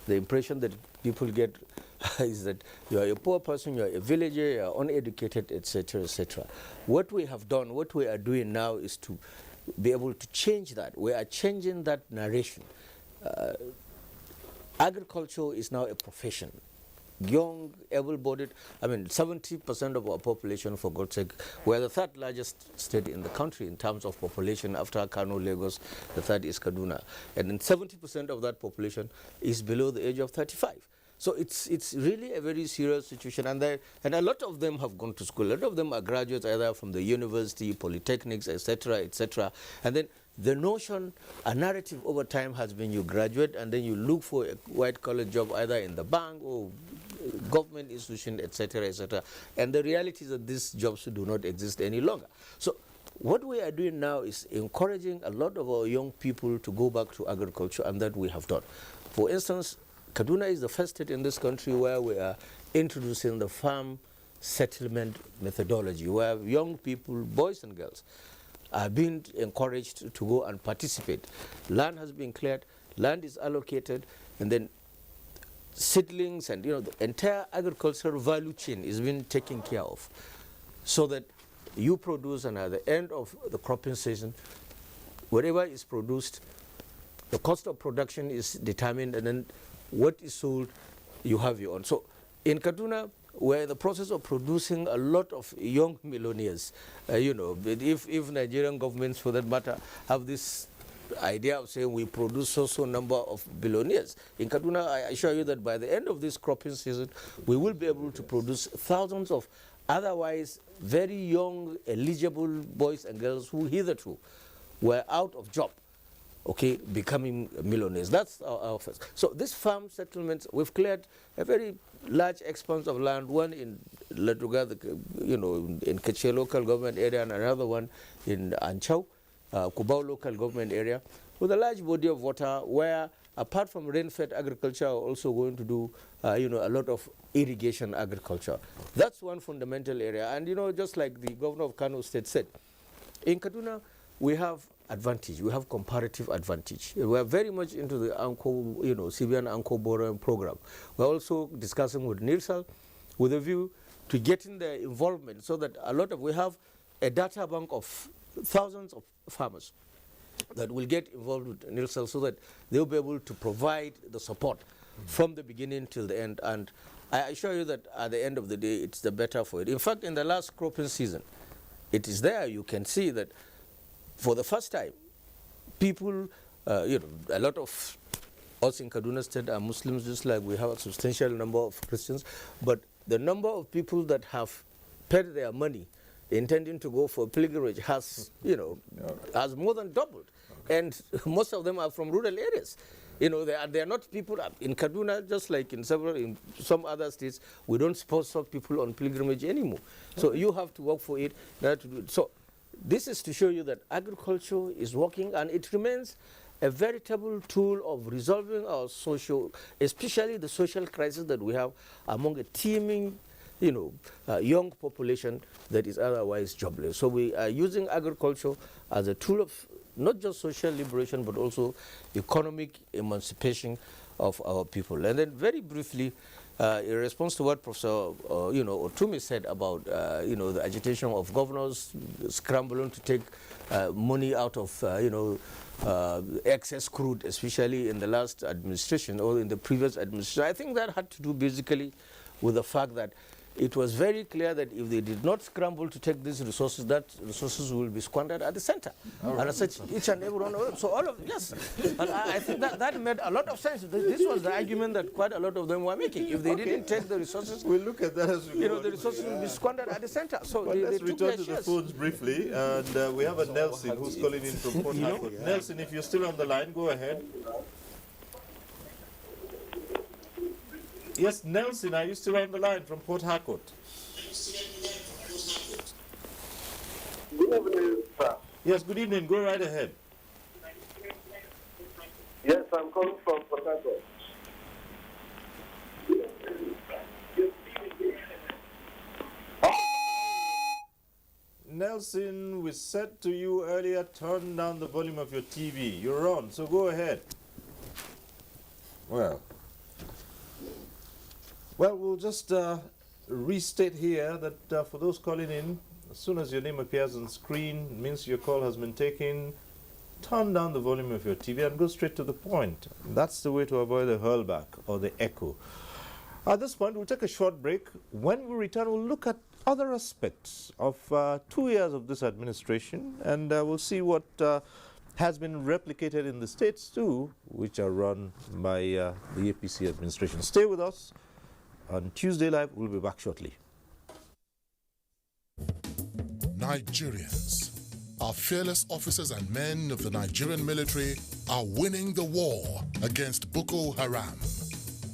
the impression that people get is that you are a poor person, you are a villager, you are uneducated, etc., etc. What we have done, what we are doing now is to be able to change that. We are changing that narration. Agriculture is now a profession. Young, able-bodied, 70% of our population, for God's sake, we are the third largest state in the country in terms of population. After Kano, Lagos, the third is Kaduna. And then 70% of that population is below the age of 35. So it's really a very serious situation, and a lot of them have gone to school. A lot of them are graduates either from the university, polytechnics, etc., etc. And then the notion, a narrative over time has been you graduate and then you look for a white-collar job either in the bank or government institution, etc., etc. And the reality is that these jobs do not exist any longer. So what we are doing now is encouraging a lot of our young people to go back to agriculture, and that we have done. For instance, Kaduna is the first state in this country where we are introducing the farm settlement methodology, where young people, boys and girls, are being encouraged to go and participate. Land has been cleared, land is allocated, and then seedlings and the entire agricultural value chain is being taken care of, so that you produce, and at the end of the cropping season, whatever is produced, the cost of production is determined, and then what is sold, you have your own. So in Kaduna, we're in the process of producing a lot of young millionaires. If Nigerian governments, for that matter, have this idea of saying we produce so number of billionaires. In Kaduna, I assure you that by the end of this cropping season, we will be able to produce thousands of otherwise very young, eligible boys and girls who hitherto were out of job, becoming millionaires. That's our first. So this farm settlements, we've cleared a very large expanse of land, one in Ladruga, in Keche local government area, and another one in Anchau, Kubau local government area, with a large body of water where, apart from rain-fed agriculture, we're also going to do, a lot of irrigation agriculture. That's one fundamental area. And, just like the governor of Kano State said, in Kaduna, we have advantage. We have comparative advantage. We are very much into the CBN Anko borrowing program. We're also discussing with NIRSAL with a view to getting their involvement so that we have a data bank of thousands of farmers that will get involved with NIRSAL so that they'll be able to provide the support from the beginning till the end. And I assure you that at the end of the day, it's the better for it. In fact, in the last cropping season, it is there. You can see that for the first time, people, a lot of us in Kaduna State are Muslims, just like we have a substantial number of Christians. But the number of people that have paid their money intending to go for pilgrimage has, has more than doubled. And most of them are from rural areas. They are not people in Kaduna, just like in some other states. We don't sponsor people on pilgrimage anymore. So you have to work for it. So this is to show you that agriculture is working, and it remains a veritable tool of resolving our especially the social crisis that we have among a teeming, young population that is otherwise jobless. So we are using agriculture as a tool of not just social liberation, but also economic emancipation of our people. And then very briefly, in response to what Professor Otumi said about the agitation of governors scrambling to take money out of excess crude, especially in the last administration or in the previous administration, I think that had to do basically with the fact that it was very clear that if they did not scramble to take these resources, that resources will be squandered at the center. And as such, each and every one of them. So all of, yes. And I think that made a lot of sense. This was the argument that quite a lot of them were making. If they didn't take the resources, we'll look at that as we go. The resources will be squandered at the center. So let's return to the phones briefly. And we have a Nelson who's calling in from Port Harcourt. Nelson, if you're still on the line, go ahead. Yes, Nelson, are you still on the line from Port Harcourt? Good evening, sir. Yes, good evening. Go right ahead. Yes, I'm calling from Port Harcourt. Nelson, we said to you earlier, turn down the volume of your TV. You're on, so go ahead. Well, we'll just restate here that for those calling in, as soon as your name appears on screen, it means your call has been taken. Turn down the volume of your TV and go straight to the point. That's the way to avoid the hurlback or the echo. At this point, we'll take a short break. When we return, we'll look at other aspects of 2 years of this administration, and we'll see what has been replicated in the states too, which are run by the APC administration. Stay with us. On Tuesday Live, we'll be back shortly. Nigerians, our fearless officers and men of the Nigerian military are winning the war against Boko Haram.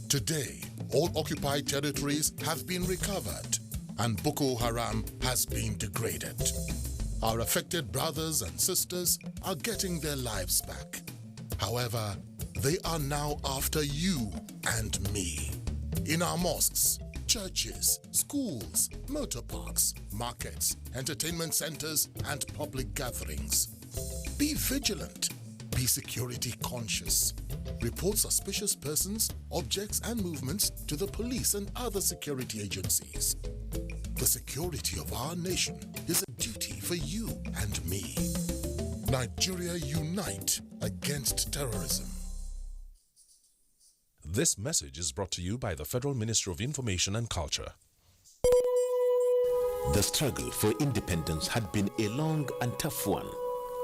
Today, all occupied territories have been recovered and Boko Haram has been degraded. Our affected brothers and sisters are getting their lives back. However, they are now after you and me. In our mosques, churches, schools, motor parks, markets, entertainment centers, and public gatherings. Be vigilant. Be security conscious. Report suspicious persons, objects, and movements to the police and other security agencies. The security of our nation is a duty for you and me. Nigeria unite against terrorism. This message is brought to you by the Federal Ministry of Information and Culture. The struggle for independence had been a long and tough one.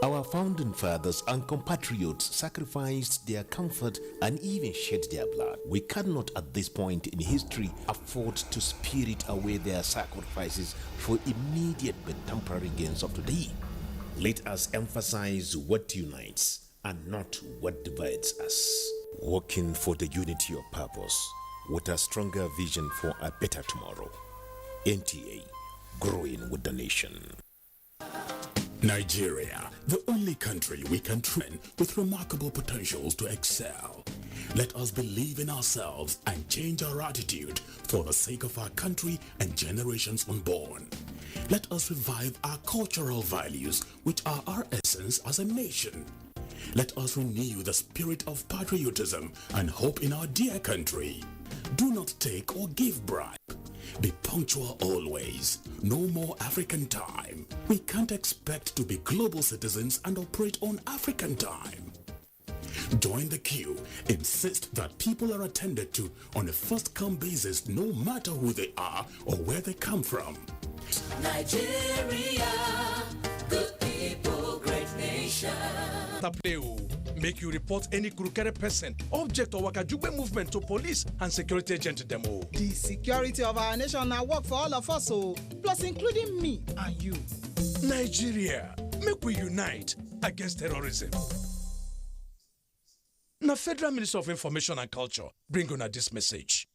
Our founding fathers and compatriots sacrificed their comfort and even shed their blood. We cannot at this point in history afford to spirit away their sacrifices for immediate but temporary gains of today. Let us emphasize what unites and not what divides us. Working for the unity of purpose with a stronger vision for a better tomorrow. NTA, growing with the nation. Nigeria, the only country we can train with remarkable potentials to excel. Let us believe in ourselves and change our attitude for the sake of our country and generations unborn. Let us revive our cultural values, which are our essence as a nation. Let us renew the spirit of patriotism and hope in our dear country. Do not take or give bribe. Be punctual always. No more African time. We can't expect to be global citizens and operate on African time. Join the queue. Insist that people are attended to on a first-come basis, no matter who they are or where they come from. Nigeria, good people, great nation. Make you report any crooked person, object or wakajube movement to police and security agent demo. The security of our nation now work for all of us, plus including me and you. Nigeria, make we unite against terrorism. Now, Federal Minister of Information and Culture bring on this message.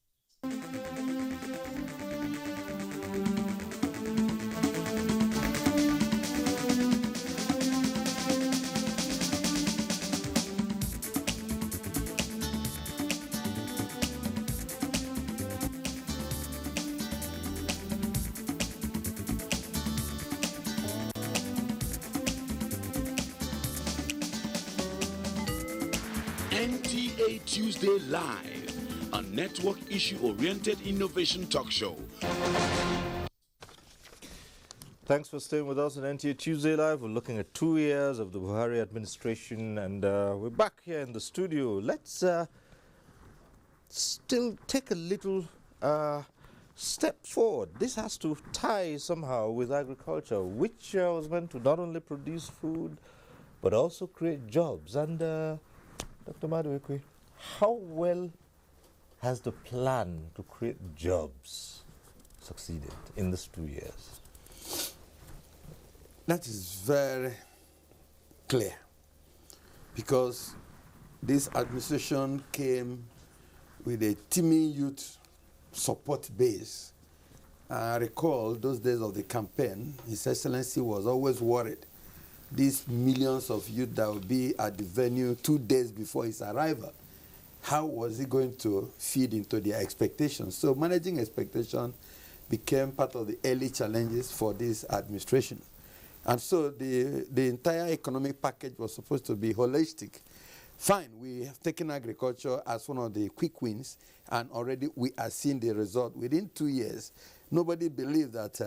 NTA Tuesday Live, a network issue-oriented innovation talk show. Thanks for staying with us on NTA Tuesday Live. We're looking at 2 years of the Buhari administration, and we're back here in the studio. Let's still take a little step forward. This has to tie somehow with agriculture, which was meant to not only produce food, but also create jobs. And Dr. Maduekwe, how well has the plan to create jobs succeeded in these 2 years? That is very clear, because this administration came with a teeming youth support base. I recall those days of the campaign, His Excellency was always worried these millions of youth that would be at the venue 2 days before his arrival, how was he going to feed into their expectations? So managing expectation became part of the early challenges for this administration. And so the entire economic package was supposed to be holistic. Fine, we have taken agriculture as one of the quick wins, and already we are seeing the result. Within 2 years, nobody believed that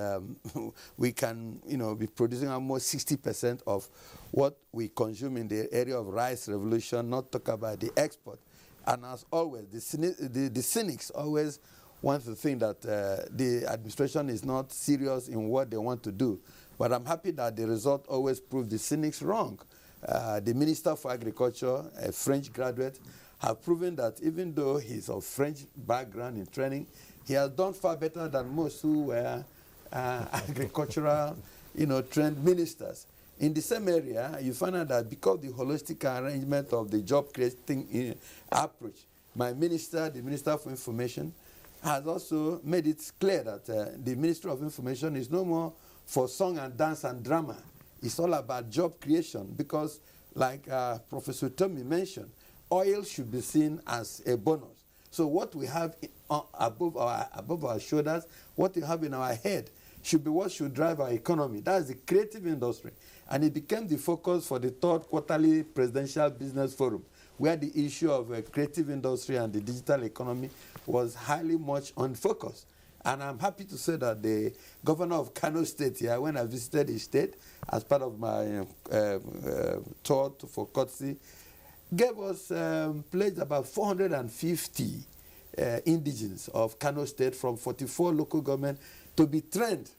we can, be producing almost 60% of what we consume in the area of rice revolution, not talk about the export. And as always, the cynics always want to think that the administration is not serious in what they want to do. But I'm happy that the result always proved the cynics wrong. The Minister for Agriculture, a French graduate, have proven that even though he's of French background in training, he has done far better than most who were agricultural, trained ministers. In the same area, you find out that because of the holistic arrangement of the job creating approach, my minister, the Minister for Information, has also made it clear that the Ministry of Information is no more for song and dance and drama. It's all about job creation, because like Professor Toby mentioned, oil should be seen as a bonus. So what we have above our shoulders, what we have in our head, should be what should drive our economy. That's the creative industry. And it became the focus for the third quarterly presidential business forum, where the issue of creative industry and the digital economy was highly much on focus. And I'm happy to say that the governor of Kano State here, when I visited his state as part of my tour for courtesy, gave us pledged about 450 indigenes of Kano State from 44 local governments to be trained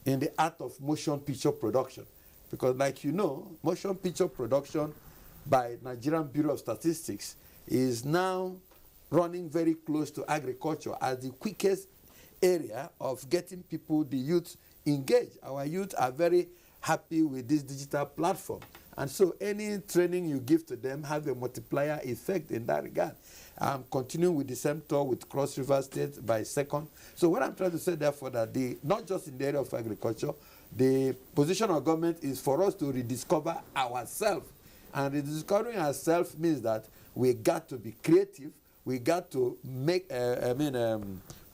in the art of motion picture production. Because like you know, motion picture production by Nigerian Bureau of Statistics is now running very close to agriculture as the quickest area of getting people, the youth, engaged. Our youth are very happy with this digital platform. And so any training you give to them have a multiplier effect in that regard. I'm continuing with the same tour with Cross River State by second. So what I'm trying to say, therefore, that not just in the area of agriculture, the position of government is for us to rediscover ourselves. And rediscovering ourselves means that we got to be creative. We got to make,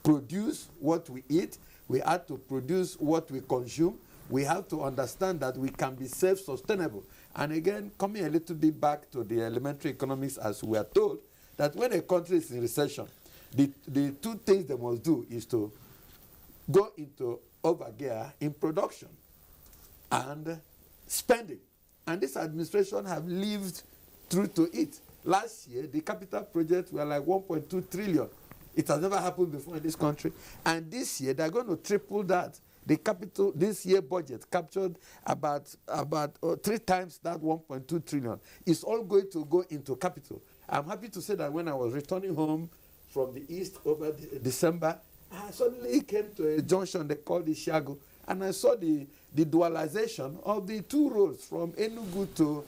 produce what we eat. We have to produce what we consume. We have to understand that we can be self-sustainable. And again, coming a little bit back to the elementary economics, as we are told, that when a country is in recession, the two things they must do is to go into overgear in production and spending. And this administration have lived through to it. Last year, the capital projects were like 1.2 trillion. It has never happened before in this country. And this year, they're going to triple that. The capital, this year budget captured about 3 times that 1.2 trillion. It's all going to go into capital. I'm happy to say that when I was returning home from the east over December, I suddenly came to a junction they call the Shago, and I saw the dualization of the 2 roads from Enugu to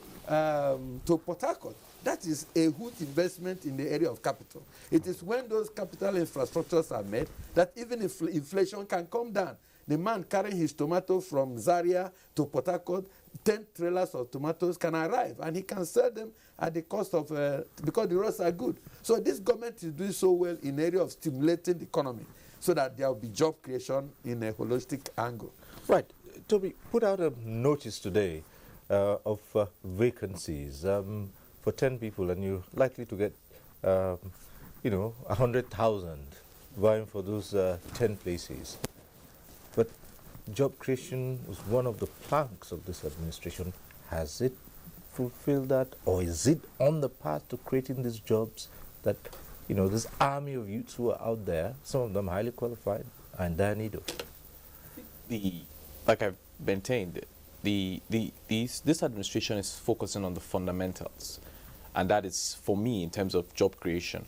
Port Harcourt. That is a huge investment in the area of capital. It is when those capital infrastructures are made that even if inflation can come down. The man carrying his tomato from Zaria to Port Harcourt, 10 trailers of tomatoes can arrive, and he can sell them at the cost of, because the roads are good. So this government is doing so well in the area of stimulating the economy so that there will be job creation in a holistic angle. Right. Toby, put out a notice today of vacancies for 10 people, and you're likely to get, 100,000 vying for those 10 places. But job creation was one of the planks of this administration. Has it fulfilled that, or is it on the path to creating these jobs that, this army of youths who are out there, some of them highly qualified, and dire need of? Like I've maintained, this administration is focusing on the fundamentals, and that is, for me, in terms of job creation,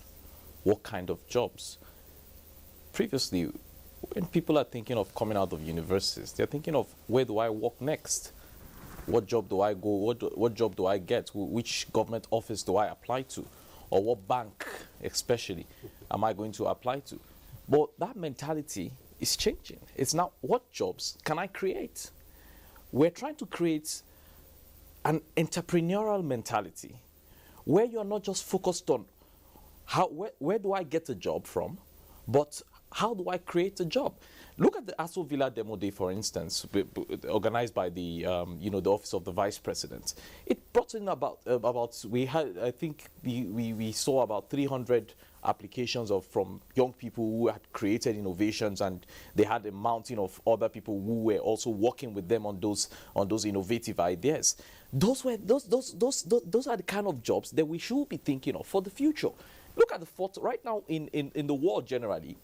what kind of jobs. Previously, when people are thinking of coming out of universities, they're thinking of, where do I work next? What job do I go? What job do I get? Which government office do I apply to? Or what bank, especially, am I going to apply to? But that mentality is changing. It's now, what jobs can I create? We're trying to create an entrepreneurial mentality where you're not just focused on where do I get a job from, but how do I create a job? Look at the Aso Villa Demo Day, for instance, organized by the the Office of the Vice President. It brought in about we had, I think we saw about 300 applications from young people who had created innovations, and they had a mountain of other people who were also working with them on those innovative ideas. Those are the kind of jobs that we should be thinking of for the future. Look at the fourth right now in the world generally.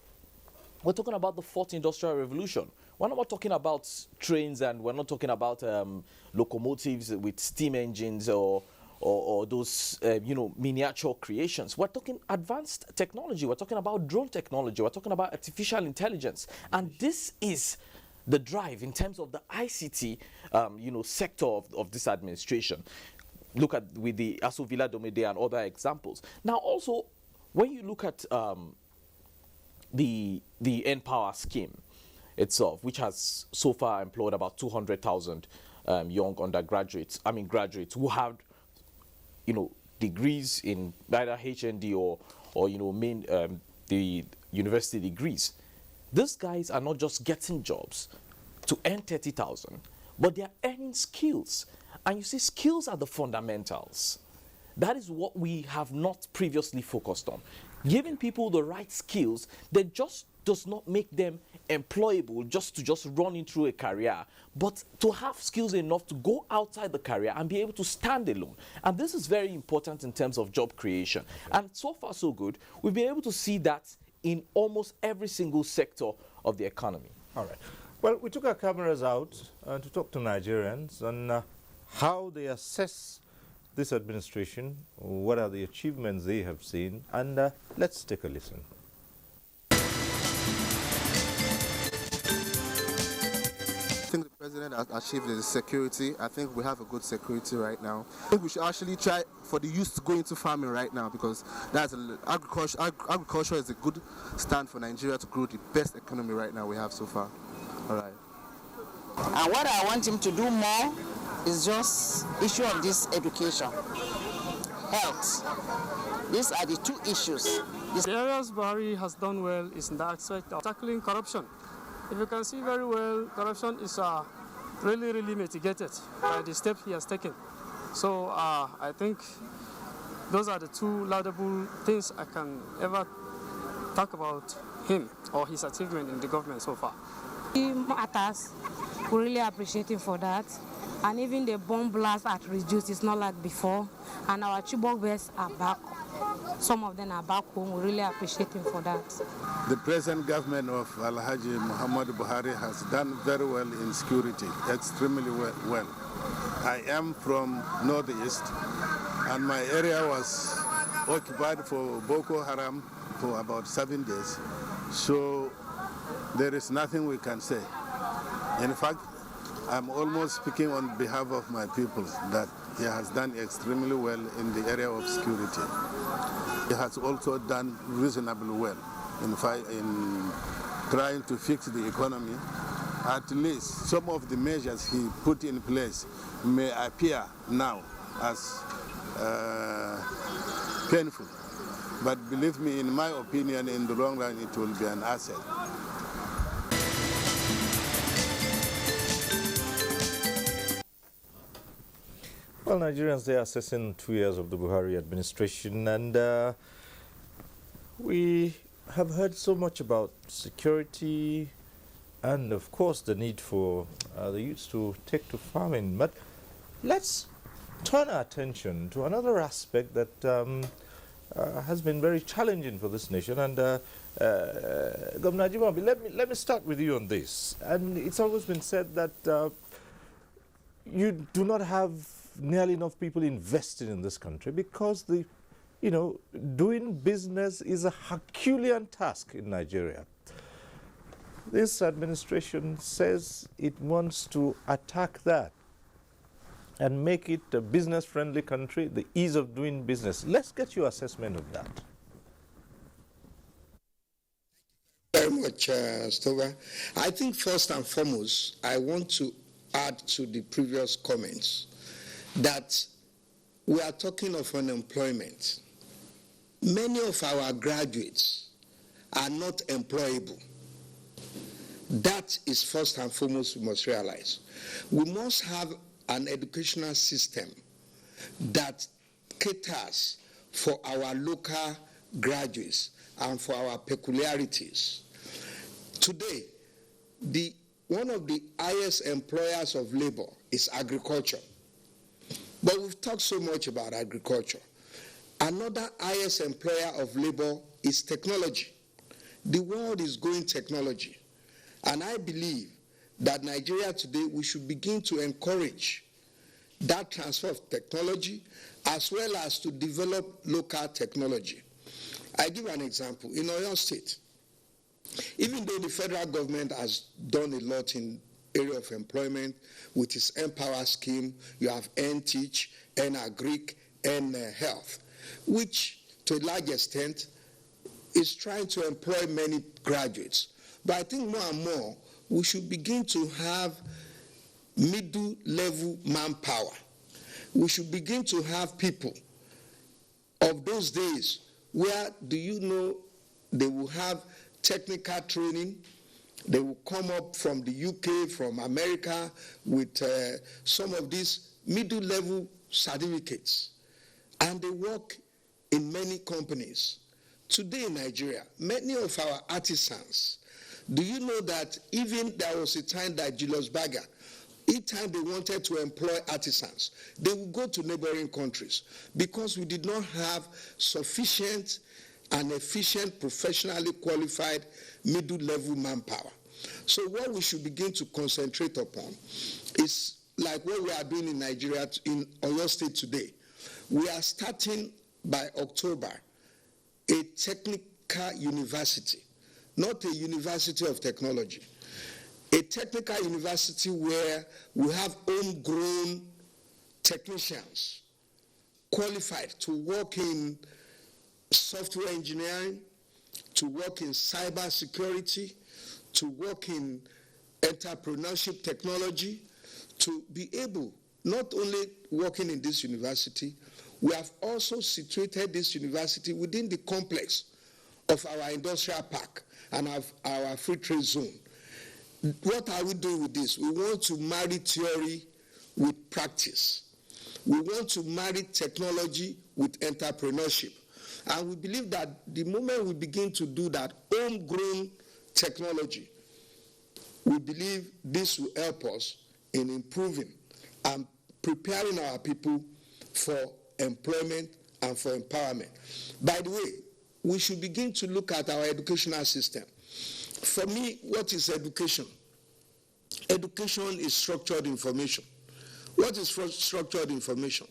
We're talking about the fourth industrial revolution. We're not talking about trains, and we're not talking about locomotives with steam engines or those miniature creations. We're talking advanced technology. We're talking about drone technology. We're talking about artificial intelligence. And this is the drive in terms of the ICT sector of this administration. Look at with the Aso Villa Domede and other examples. Now also, when you look at the N-Power scheme itself, which has so far employed about 200,000 young graduates who have, degrees in either HND or the university degrees. These guys are not just getting jobs to earn 30,000, but they are earning skills. And you see, skills are the fundamentals. That is what we have not previously focused on. Giving people the right skills that just does not make them employable just to run into a career, but to have skills enough to go outside the career and be able to stand alone. And this is very important in terms of job creation. And so far so good, we've been able to see that in almost every single sector of the economy. All right. Well, we took our cameras out to talk to Nigerians on how they assess this administration, what are the achievements they have seen, and let's take a listen. I think the president has achieved the security. I think we have a good security right now. I think we should actually try for the youth to go into farming right now, because that's agriculture is a good stand for Nigeria to grow the best economy right now we have so far. All right. And what I want him to do more is just issue of this education, health. These are the two issues. The areas Buhari has done well is in the aspect of tackling corruption. If you can see very well, corruption is really mitigated by the step he has taken. So I think those are the two laudable things I can ever talk about him or his achievement in the government so far. Matters, we really appreciate him for that. And even the bomb blast at reduced, it's not like before. And our Chibok boys are back. Some of them are back home. We really appreciate him for that. The present government of Alhaji Muhammad Buhari has done very well in security, extremely well. I am from Northeast, and my area was occupied for Boko Haram for about 7 days. So there is nothing we can say. In fact, I'm almost speaking on behalf of my people that he has done extremely well in the area of security. He has also done reasonably well in trying to fix the economy. At least some of the measures he put in place may appear now as painful. But believe me, in my opinion, in the long run, it will be an asset. Well, Nigerians, they are assessing 2 years of the Buhari administration, and we have heard so much about security and, of course, the need for the youths to take to farming. But let's turn our attention to another aspect that has been very challenging for this nation. And Governor Nnamdi, let me start with you on this. And it's always been said that you do not have nearly enough people invested in this country because doing business is a Herculean task in Nigeria. This administration says it wants to attack that and make it a business-friendly country, the ease of doing business. Let's get your assessment of that. Very much, Stover. I think first and foremost, I want to add to the previous comments that we are talking of unemployment. Many of our graduates are not employable. That is first and foremost we must realize. We must have an educational system that caters for our local graduates and for our peculiarities. Today, one of the highest employers of labor is agriculture. But we've talked so much about agriculture. Another highest employer of labor is technology. The world is going technology. And I believe that Nigeria today, we should begin to encourage that transfer of technology as well as to develop local technology. I give an example. In Oyo State, even though the federal government has done a lot in area of employment with its Empower scheme, you have NTeach, N-Agric, N-Health, which to a large extent is trying to employ many graduates. But I think more and more, we should begin to have middle-level manpower. We should begin to have people of those days where, do you know, they will have technical training. They will come up from the UK, from America, with some of these middle-level certificates. And they work in many companies. Today in Nigeria, many of our artisans, do you know that even there was a time that Julius Berger, each time they wanted to employ artisans, they would go to neighboring countries because we did not have sufficient and efficient, professionally qualified middle-level manpower. So what we should begin to concentrate upon is like what we are doing in Nigeria, in Oyo State today. We are starting by October a technical university, not a university of technology, a technical university where we have homegrown technicians qualified to work in software engineering, to work in cyber security, to work in entrepreneurship technology, to be able, not only working in this university, We have also situated this university within the complex of our industrial park and our free trade zone. What are we doing with this? We want to marry theory with practice. We want to marry technology with entrepreneurship. And we believe that the moment we begin to do that, homegrown technology, we believe this will help us in improving and preparing our people for employment and for empowerment. By the way, we should begin to look at our educational system. For me, what is education? Education is structured information. What is structured information?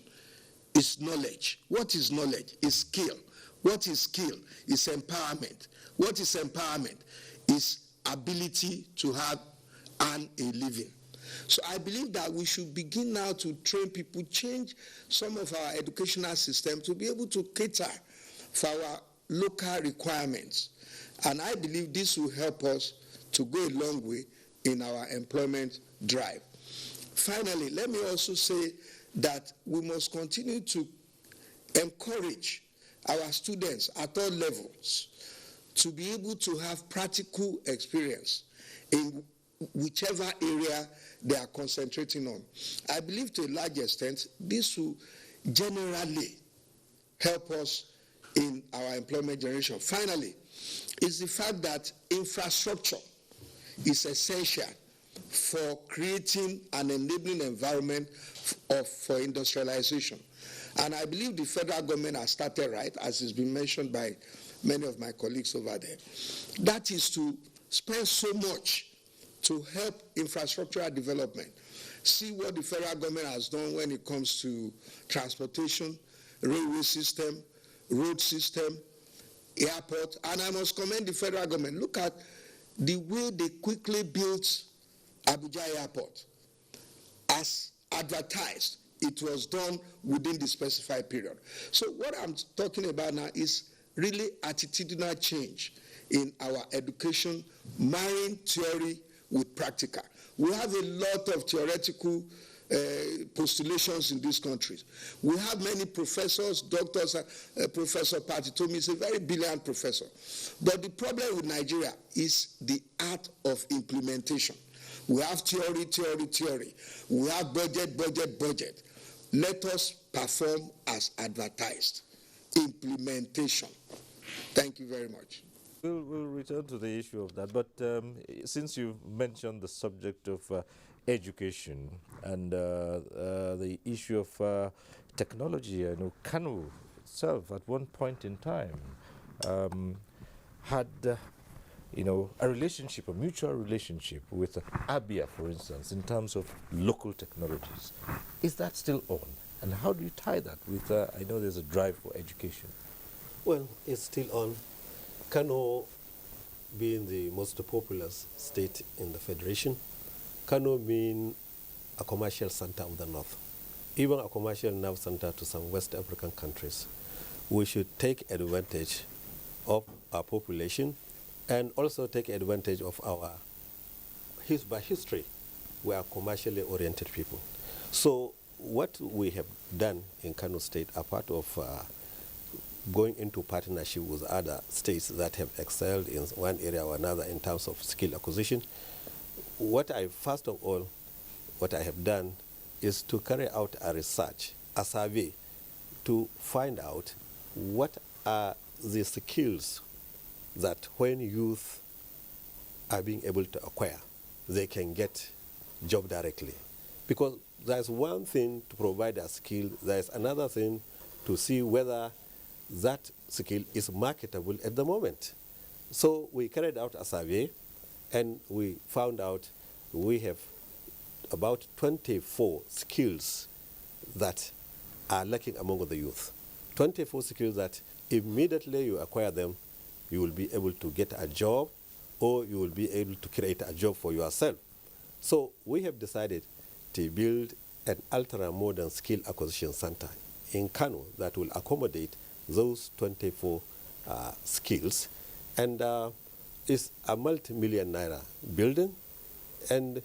It's knowledge. What is knowledge? It's skill. What is skill? It's empowerment. What is empowerment? It's ability to earn a living. So I believe that we should begin now to train people, change some of our educational system to be able to cater for our local requirements. And I believe this will help us to go a long way in our employment drive. Finally, let me also say that we must continue to encourage our students at all levels to be able to have practical experience in whichever area they are concentrating on. I believe to a large extent, this will generally help us in our employment generation. Finally, is the fact that infrastructure is essential for creating an enabling environment for industrialization. And I believe the federal government has started right, as has been mentioned by many of my colleagues over there. That is to spend so much to help infrastructural development. See what the federal government has done when it comes to transportation, railway system, road system, airport. And I must commend the federal government. Look at the way they quickly built Abuja Airport. As advertised, it was done within the specified period. So what I'm talking about now is really attitudinal change in our education, marrying theory with practical. We have a lot of theoretical postulations in this country. We have many professors, doctors. Professor Toby is a very brilliant professor. But the problem with Nigeria is the art of implementation. We have theory. We have budget. Let us perform as advertised. Implementation. Thank you very much. We'll return to the issue of that, but since you mentioned the subject of education and the issue of technology, I know Kanu itself at one point in time had a relationship, a mutual relationship with Abia, for instance, in terms of local technologies. Is that still on? And how do you tie that with, I know there's a drive for education. Well, it's still on. Kano being the most populous state in the Federation, Kano being a commercial center of the North, even a commercial nerve center to some West African countries. We should take advantage of our population and also take advantage of our, by history, we are commercially oriented people. So what we have done in Kano State, apart of going into partnership with other states that have excelled in one area or another in terms of skill acquisition, first of all, what I have done is to carry out a research, a survey, to find out what are the skills that when youth are being able to acquire, they can get job directly. Because there's one thing to provide a skill, there's another thing to see whether that skill is marketable at the moment. So we carried out a survey and we found out we have about 24 skills that are lacking among the youth. 24 skills that immediately you acquire them, you will be able to get a job or you will be able to create a job for yourself. So we have decided to build an ultra-modern skill acquisition center in Kano that will accommodate those 24 skills, and it's a multi-million naira building, and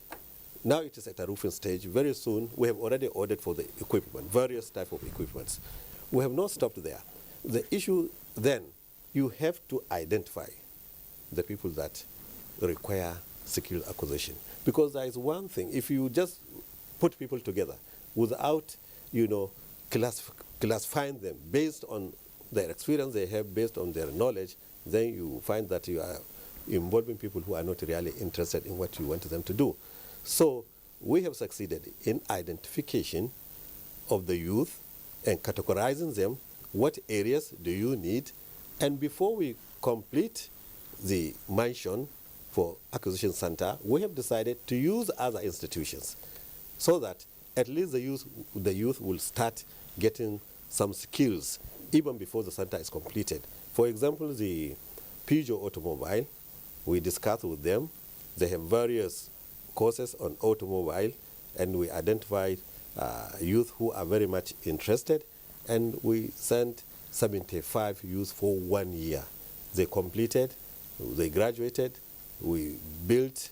now it is at a roofing stage. Very soon, we have already ordered for the equipment, various type of equipments. We have not stopped there. The issue then, you have to identify the people that require skill acquisition. Because there is one thing, if you just put people together without, classifying them based on their experience they have, based on their knowledge, then you find that you are involving people who are not really interested in what you want them to do. So we have succeeded in identification of the youth and categorizing them. What areas do you need? And before we complete the mansion for acquisition center, we have decided to use other institutions so that at least the youth will start getting some skills even before the center is completed. For example, the Peugeot automobile, we discussed with them. They have various courses on automobile, and we identified youth who are very much interested, and we sent 75 youth for 1 year. They completed, they graduated, we built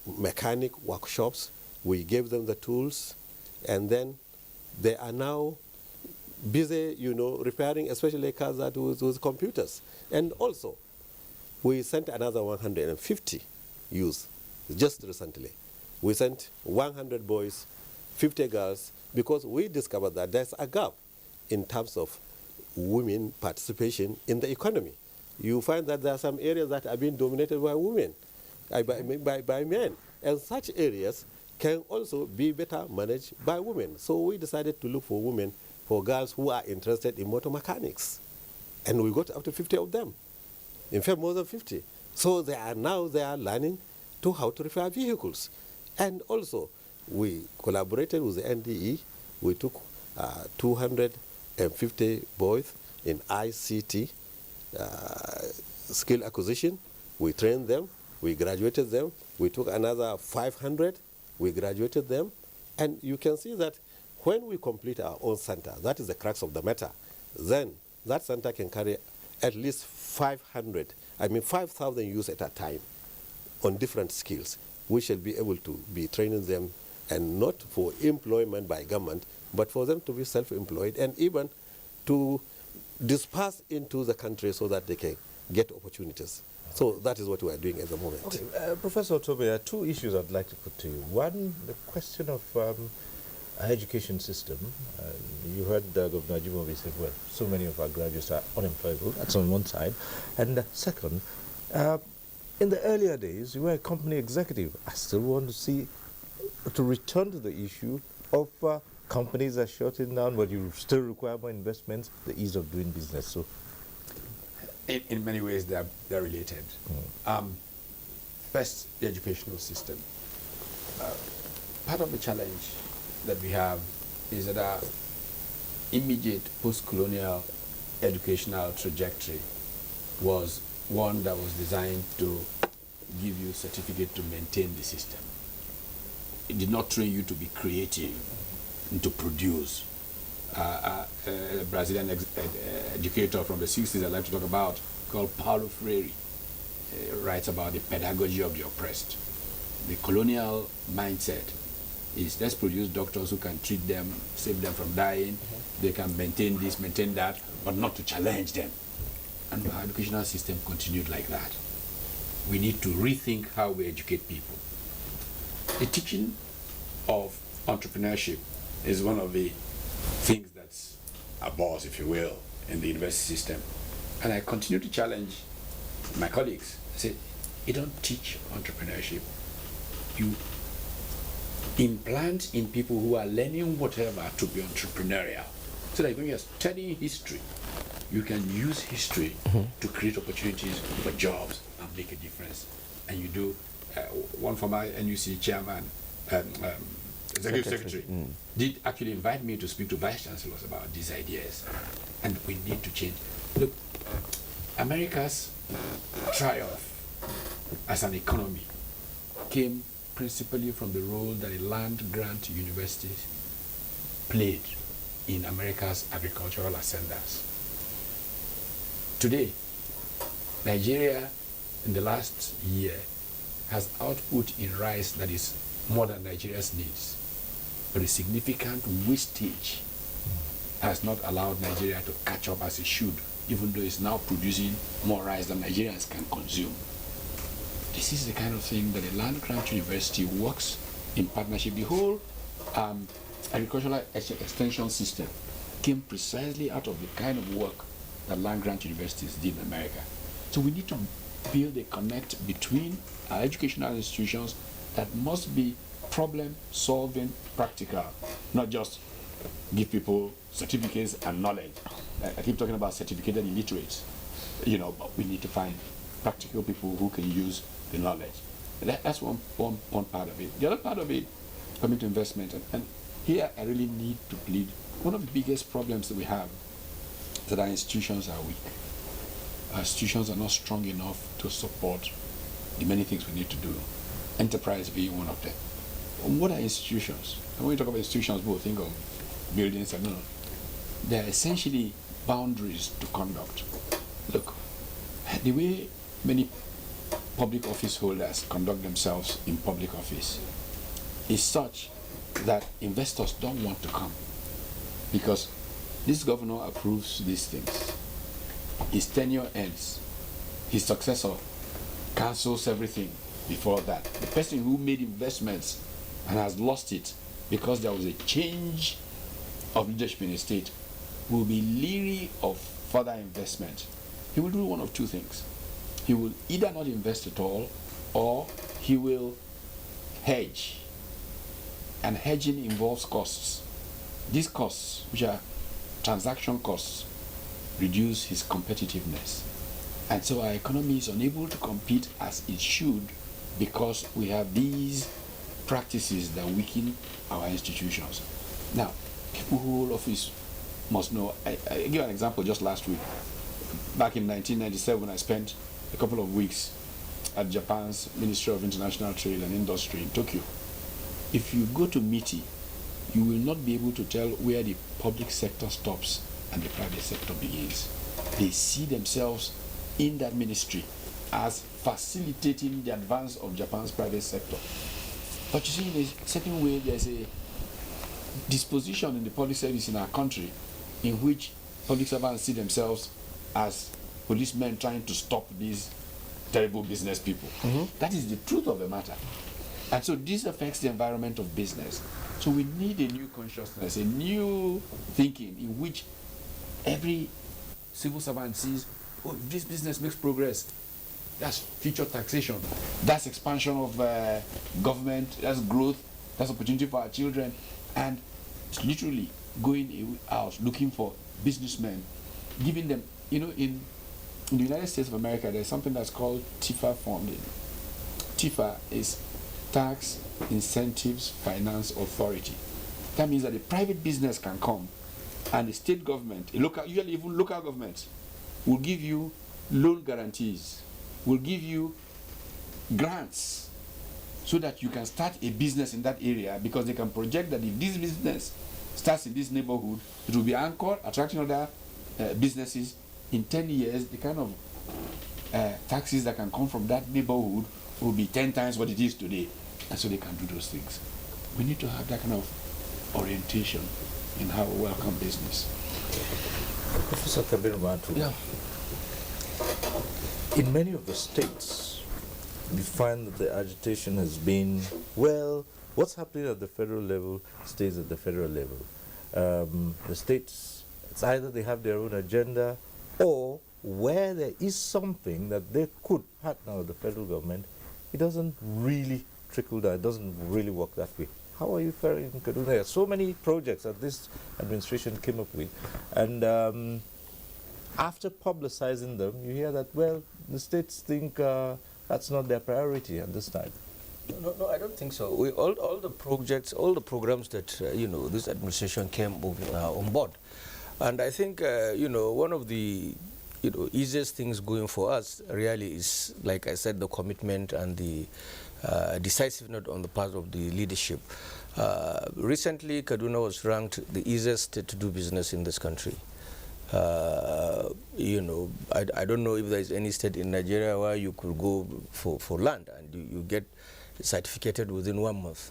mechanic workshops, we gave them the tools, and then they are now busy, repairing especially cars that with computers. And also, we sent another 150 youth just recently. We sent 100 boys, 50 girls, because we discovered that there's a gap in terms of women participation in the economy. You find that there are some areas that are being dominated by women, by men. And such areas can also be better managed by women. So we decided to look for women, for girls who are interested in motor mechanics. And we got up to 50 of them. In fact, more than 50. So they are learning how to repair vehicles. And also, we collaborated with the NDE. We took 250 boys in ICT skill acquisition. We trained them. We graduated them. We took another 500. We graduated them. And you can see that when we complete our own center, that is the crux of the matter, then that center can carry at least 5,000 youth at a time on different skills. We shall be able to be training them, and not for employment by government, but for them to be self-employed and even to disperse into the country so that they can get opportunities. So that is what we are doing at the moment. Okay, Professor Toby, there are two issues I'd like to put to you. One, the question of our education system. You heard Gov Nyesom Wike say, well, so many of our graduates are unemployable. That's on one side. And second, in the earlier days, you were a company executive. I still want to return to the issue of companies are shutting down, but you still require more investments, the ease of doing business. So, in many ways, they're related. First, the educational system. Part of the challenge that we have is that our immediate post-colonial educational trajectory was one that was designed to give you a certificate to maintain the system. It did not train you to be creative and to produce. A Brazilian educator from the 60s I like to talk about, called Paulo Freire, writes about the pedagogy of the oppressed. The colonial mindset is, let's produce doctors who can treat them, save them from dying, they can maintain this, maintain that, but not to challenge them. And our educational system continued like that. We need to rethink how we educate people. The teaching of entrepreneurship is one of the things that's a boss, if you will, in the university system. And I continue to challenge my colleagues. I say, you don't teach entrepreneurship. You implant in people who are learning whatever to be entrepreneurial. So that when you're studying history, you can use history to create opportunities for jobs and make a difference. And you do, one former NUC chairman, executive secretary, did actually invite me to speak to vice chancellors about these ideas. And we need to change. Look, America's triumph as an economy came principally from the role that a land-grant university played in America's agricultural ascendance. Today, Nigeria in the last year has output in rice that is more than Nigeria's needs, but a significant wastage has not allowed Nigeria to catch up as it should, even though it's now producing more rice than Nigerians can consume. This is the kind of thing that a land-grant university works in partnership. The whole agricultural extension system came precisely out of the kind of work that land-grant universities did in America. So we need to build a connect between our educational institutions that must be problem-solving, practical, not just give people certificates and knowledge. I keep talking about certificated illiterates, but we need to find practical people who can use the knowledge. That's one part of it. The other part of it, coming to investment, and here I really need to plead, one of the biggest problems that we have is that our institutions are weak. Our institutions are not strong enough to support the many things we need to do, enterprise being one of them. What are institutions? And when we talk about institutions, people think of buildings, and no. They are essentially boundaries to conduct. Look, the way many public office holders conduct themselves in public office is such that investors don't want to come, because this governor approves these things. His tenure ends. His successor cancels everything before that. The person who made investments and has lost it because there was a change of leadership in the state will be leery of further investment. He will do one of two things. He will either not invest at all, or he will hedge. And hedging involves costs. These costs, which are transaction costs, reduce his competitiveness. And so our economy is unable to compete as it should because we have these practices that weaken our institutions. Now, people who hold office must know. I give an example just last week. Back in 1997, I spent a couple of weeks at Japan's Ministry of International Trade and Industry in Tokyo. If you go to MITI, you will not be able to tell where the public sector stops and the private sector begins. They see themselves in that ministry as facilitating the advance of Japan's private sector. But you see, in a certain way, there's a disposition in the public service in our country in which public servants see themselves as policemen trying to stop these terrible business people. That is the truth of the matter. And so this affects the environment of business. So we need a new consciousness, a new thinking in which every civil servant sees, oh, if this business makes progress, that's future taxation, that's expansion of government, that's growth, that's opportunity for our children. And it's literally going out looking for businessmen, giving them, in the United States of America, there's something that's called TIFA funding. TIFA is Tax Incentives Finance Authority. That means that a private business can come and the state government, usually even local governments, will give you loan guarantees, will give you grants so that you can start a business in that area, because they can project that if this business starts in this neighborhood, it will be anchored, attracting other businesses. In 10 years, the kind of taxes that can come from that neighborhood will be 10 times what it is today. And so they can do those things. We need to have that kind of orientation in how we welcome business. Professor Kabiru Balarabe, Yeah. in many of the states, we find that the agitation has been, well, what's happening at the federal level stays at the federal level. The states, it's either they have their own agenda, or where there is something that they could partner with the federal government, it doesn't really trickle down, it doesn't really work that way. How are you faring in Kaduna? There are so many projects that this administration came up with, and after publicizing them, you hear that, well, the states think that's not their priority at this time. No, I don't think so. All the projects, all the programs that this administration came on board, and I think one of the easiest things going for us really is, like I said, the commitment and the decisiveness on the part of the leadership. Recently, Kaduna was ranked the easiest state to do business in this country. I don't know if there is any state in Nigeria where you could go for land and you get certificated within 1 month.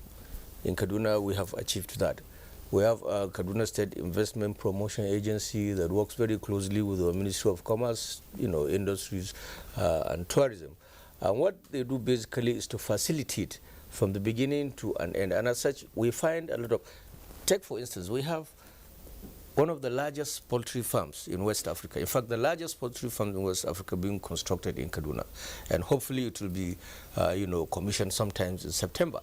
In Kaduna, we have achieved that. We have a Kaduna State Investment Promotion Agency that works very closely with the Ministry of Commerce, Industries and Tourism. And what they do basically is to facilitate from the beginning to an end. And as such, we find a lot of, take for instance, we have one of the largest poultry farms in West Africa. In fact, the largest poultry farm in West Africa being constructed in Kaduna. And hopefully it will be, commissioned sometimes in September.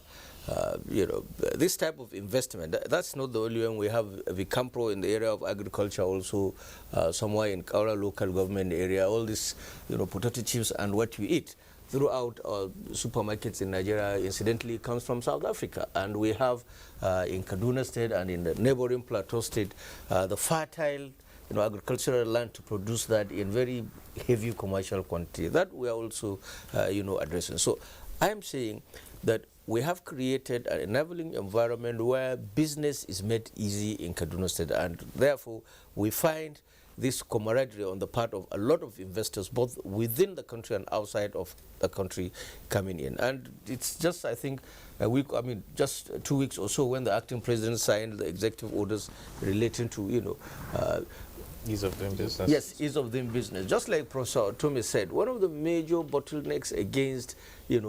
This type of investment, that's not the only one. We have Vicampro in the area of agriculture also, somewhere in our local government area, all this, potato chips and what we eat throughout supermarkets in Nigeria, incidentally, comes from South Africa. And we have in Kaduna State and in the neighboring Plateau State, the fertile agricultural land to produce that in very heavy commercial quantity. That we are also, addressing. So I am saying that we have created an enabling environment where business is made easy in Kaduna State, and therefore we find this camaraderie on the part of a lot of investors, both within the country and outside of the country, coming in. And it's just, I think, a week, just 2 weeks or so when the acting president signed the executive orders relating to, ease of doing business. Yes, ease of doing business. Just like Professor Toby said, one of the major bottlenecks against,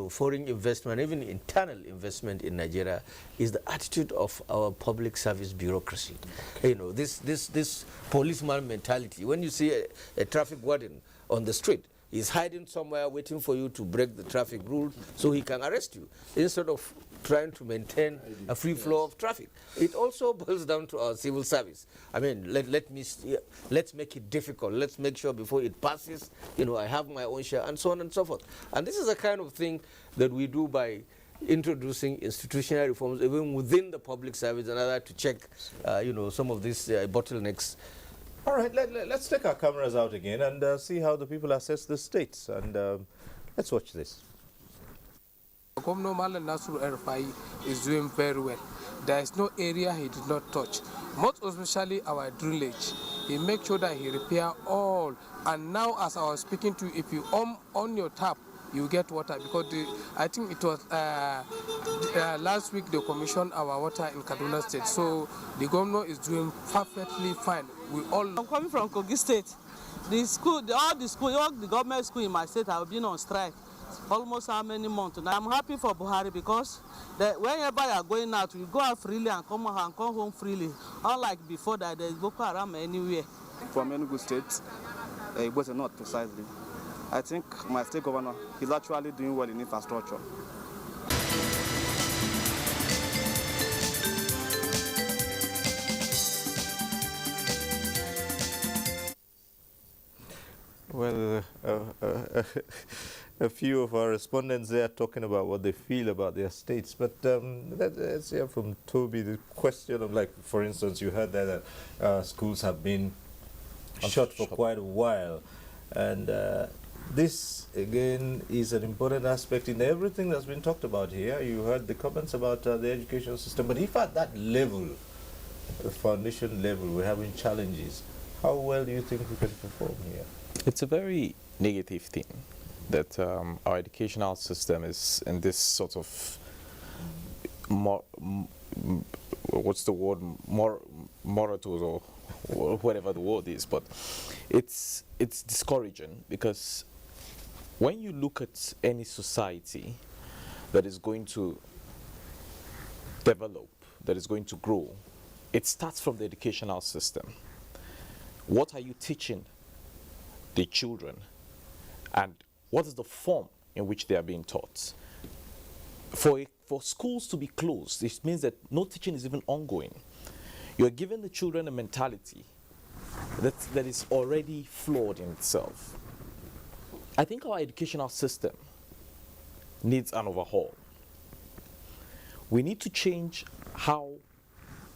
foreign investment, even internal investment in Nigeria, is the attitude of our public service bureaucracy. Okay. This policeman mentality. When you see a traffic warden on the street, he's hiding somewhere waiting for you to break the traffic rules so he can arrest you, instead of trying to maintain a free flow of traffic. It also boils down to our civil service. Let's make it difficult. Let's make sure before it passes, I have my own share, and so on and so forth. And this is the kind of thing that we do by introducing institutional reforms even within the public service in order to check, some of these bottlenecks. All right, let's take our cameras out again and see how the people assess the states. And let's watch this. Governor Malam Nasru El-Rufai is doing very well. There is no area he did not touch, most especially our drainage. He makes sure that he repair all. And now, as I was speaking to you, if you on your tap, you get water, because I think it was last week they commissioned our water in Kaduna State. So the governor is doing perfectly fine. I'm coming from Kogi State. All the government school in my state have been on strike. Almost how many months now? I'm happy for Buhari, because whenever you are going out, you go out freely and come home freely. Unlike before that, there is Boko Haram anywhere. From Enugu State, it was not precisely. I think my state governor is actually doing well in infrastructure. Well, a few of our respondents there talking about what they feel about their states. But let's hear from Toby the question of, like, for instance, you heard that schools have been shut for quite a while. And this, again, is an important aspect in everything that's been talked about here. You heard the comments about the education system. But if at that level, the foundation level, we're having challenges, how well do you think we can perform here? It's a very negative thing that our educational system is in this sort of moratorium or whatever the word is, but it's discouraging, because when you look at any society that is going to develop, that is going to grow, it starts from the educational system. What are you teaching the children, and what is the form in which they are being taught? For schools to be closed, it means that no teaching is even ongoing. You are giving the children a mentality that is already flawed in itself. I think our educational system needs an overhaul. We need to change how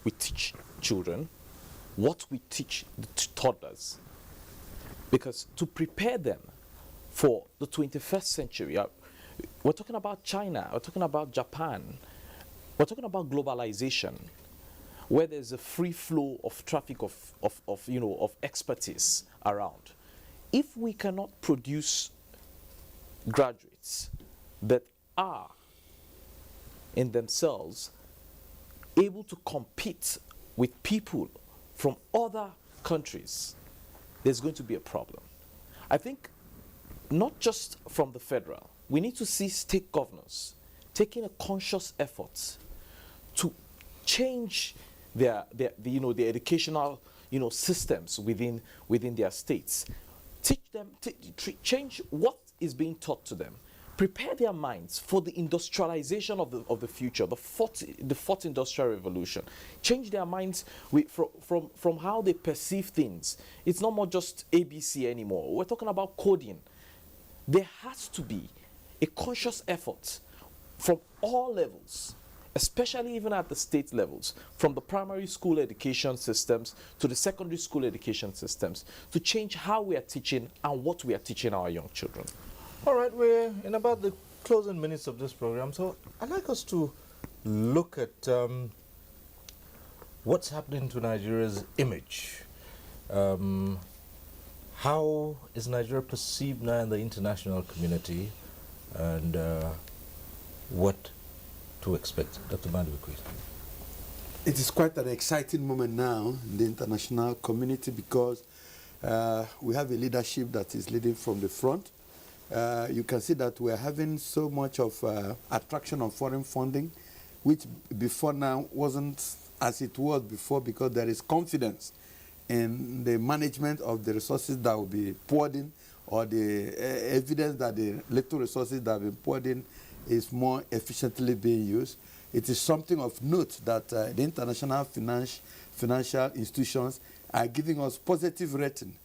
we teach children, what we teach the toddlers, because to prepare them for the 21st century, we're talking about China, we're talking about Japan, we're talking about globalization, where there's a free flow of traffic of expertise around. If we cannot produce graduates that are in themselves able to compete with people from other countries, there's going to be a problem. I think not just from the federal, we need to see state governors taking a conscious effort to change the educational systems within their states. Teach them, change what is being taught to them. Prepare their minds for the industrialization of the future, the fourth industrial revolution. Change their minds from how they perceive things. It's not more just ABC anymore. We're talking about coding. There has to be a conscious effort from all levels, especially even at the state levels, from the primary school education systems to the secondary school education systems, to change how we are teaching and what we are teaching our young children. All right, we're in about the closing minutes of this program, so I'd like us to look at what's happening to Nigeria's image. How is Nigeria perceived now in the international community, and what to expect? Dr. Maduekwe. It is quite an exciting moment now in the international community because we have a leadership that is leading from the front. You can see that we're having so much of attraction of foreign funding, which before now wasn't as it was before, because there is confidence in the management of the resources that will be poured in, or the evidence that the little resources that have been poured in is more efficiently being used. It is something of note that the international financial institutions are giving us positive rating.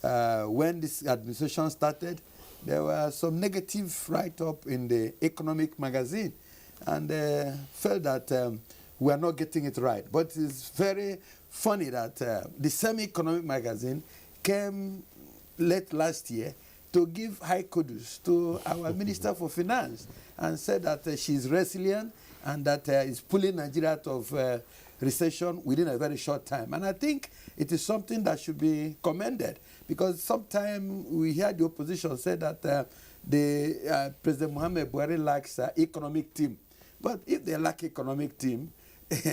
When this administration started, there were some negative write-up in the economic magazine, and felt that we are not getting it right. But it's very funny that the same economic magazine came late last year to give high kudos to our Minister for Finance and said that she's resilient and that is pulling Nigeria out of recession within a very short time. And I think it is something that should be commended, because sometimes we hear the opposition say that President Muhammad Buhari lacks economic team. But if they lack economic team,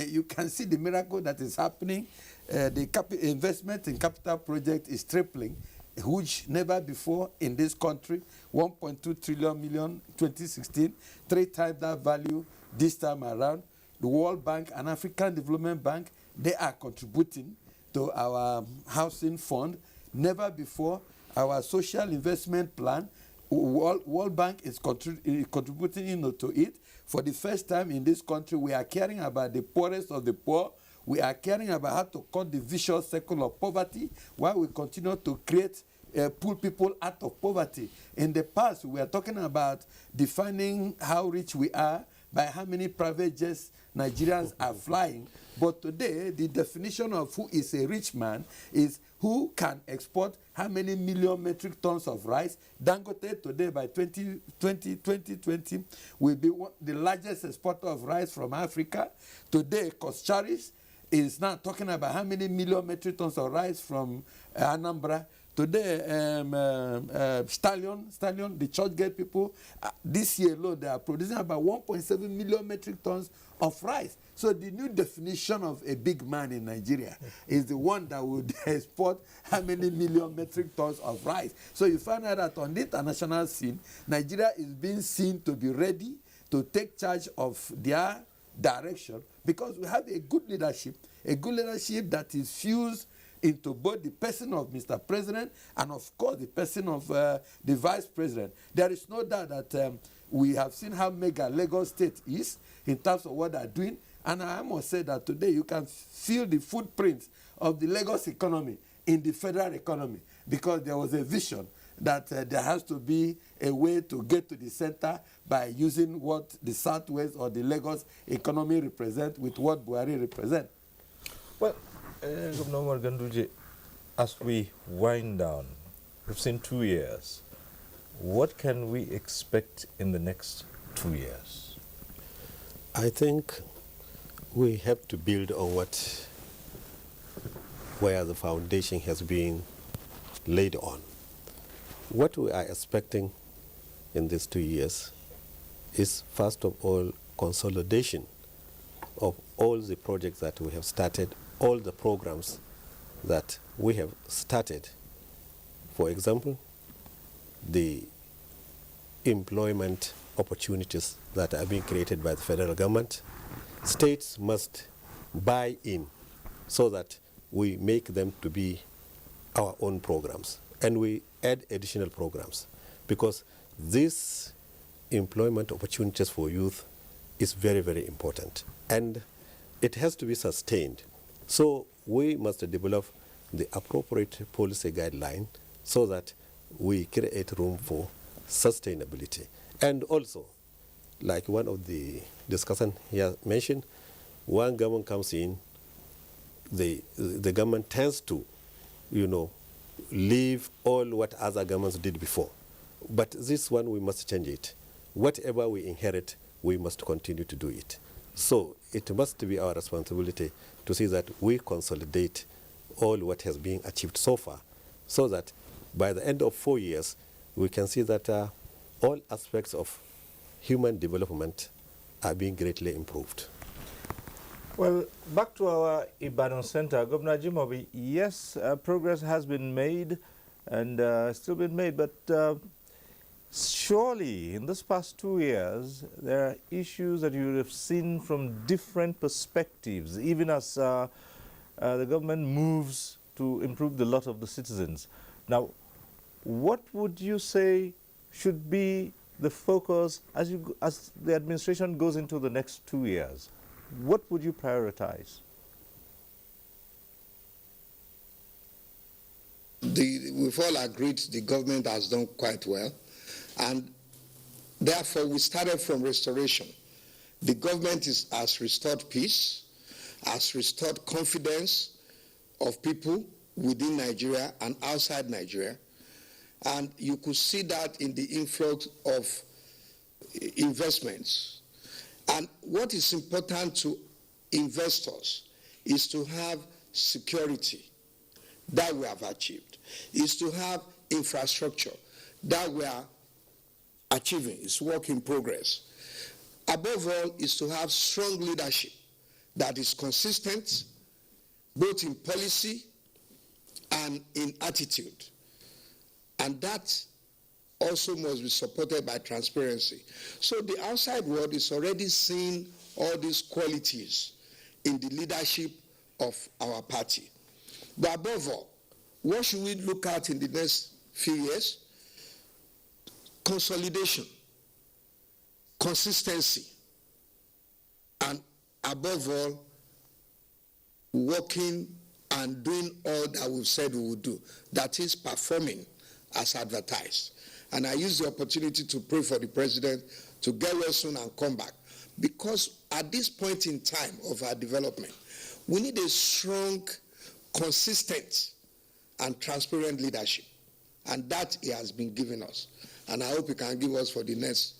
you can see the miracle that is happening. The investment in capital project is tripling, which never before in this country. 1.2 trillion 2016, 3 times that value this time around. The World Bank and African Development Bank, they are contributing to our housing fund. Never before, our social investment plan, World Bank is contributing into it. For the first time in this country, we are caring about the poorest of the poor. We are caring about how to cut the vicious cycle of poverty, while we continue to create pull people out of poverty. In the past, we are talking about defining how rich we are by how many private jets Nigerians are flying. But today, the definition of who is a rich man is who can export how many million metric tons of rice. Dangote today by 2020 will be the largest exporter of rice from Africa. Today, Koscharis is now talking about how many million metric tons of rice from Anambra. Today, Stallion, the Churchgate people, this year alone, they are producing about 1.7 million metric tons of rice. So the new definition of a big man in Nigeria is the one that would export how many million metric tons of rice. So you find out that on the international scene, Nigeria is being seen to be ready to take charge of their direction, because we have a good leadership that is fused into both the person of Mr. President and, of course, the person of the Vice President. There is no doubt that we have seen how mega Lagos State is in terms of what they are doing. And I must say that today you can feel the footprints of the Lagos economy in the federal economy, because there was a vision that there has to be a way to get to the center by using what the Southwest or the Lagos economy represent with what Buhari represent. Well, Governor Umar Ganduje, as we wind down, we've seen 2 years. What can we expect in the next 2 years? I think we have to build on where the foundation has been laid on. What we are expecting in these 2 years is, first of all, consolidation of all the projects that we have started all the programs that we have started. For example, the employment opportunities that are being created by the federal government. States must buy in so that we make them to be our own programs, and we add additional programs, because these employment opportunities for youth is very, very important, and it has to be sustained. So we must develop the appropriate policy guideline so that we create room for sustainability. And also, like one of the discussants here mentioned, when government comes in, the government tends to, leave all what other governments did before. But this one, we must change it. Whatever we inherit, we must continue to do it. So it must be our responsibility to see that we consolidate all what has been achieved so far, so that by the end of 4 years, we can see that all aspects of human development are being greatly improved. Well, back to our Ibadan Center, Governor Jimobi, yes, progress has been made and still been made, but surely in this past 2 years, there are issues that you have seen from different perspectives, even as the government moves to improve the lot of the citizens. Now, what would you say should be the focus as the administration goes into the next 2 years? What would you prioritize? We've all agreed the government has done quite well, and therefore we started from restoration. The government has restored peace, has restored confidence of people within Nigeria and outside Nigeria, and you could see that in the influx of investments. And what is important to investors is to have security that we have achieved, is to have infrastructure that we are achieving. It's work in progress. Above all, is to have strong leadership that is consistent, both in policy and in attitude. And that also must be supported by transparency. So the outside world is already seeing all these qualities in the leadership of our party. But above all, what should we look at in the next few years? Consolidation, consistency, and above all, working and doing all that we've said we would do. That is performing as advertised. And I use the opportunity to pray for the president to get well soon and come back. Because at this point in time of our development, we need a strong, consistent, and transparent leadership. And that he has been giving us. And I hope he can give us for the next,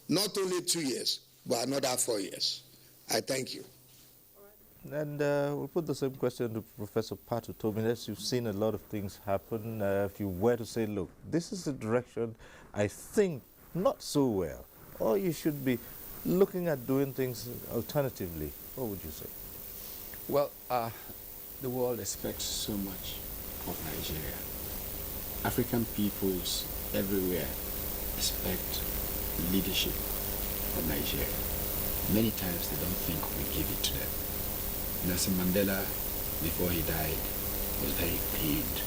not only 2 years, but another 4 years. I thank you. And we'll put the same question to Professor Patu Toby. As you've seen a lot of things happen, if you were to say, look, this is the direction I think not so well, or you should be looking at doing things alternatively, what would you say? Well, the world expects so much of Nigeria. African peoples everywhere expect leadership from Nigeria. Many times they don't think we give it to them. Nelson Mandela, before he died, was very pained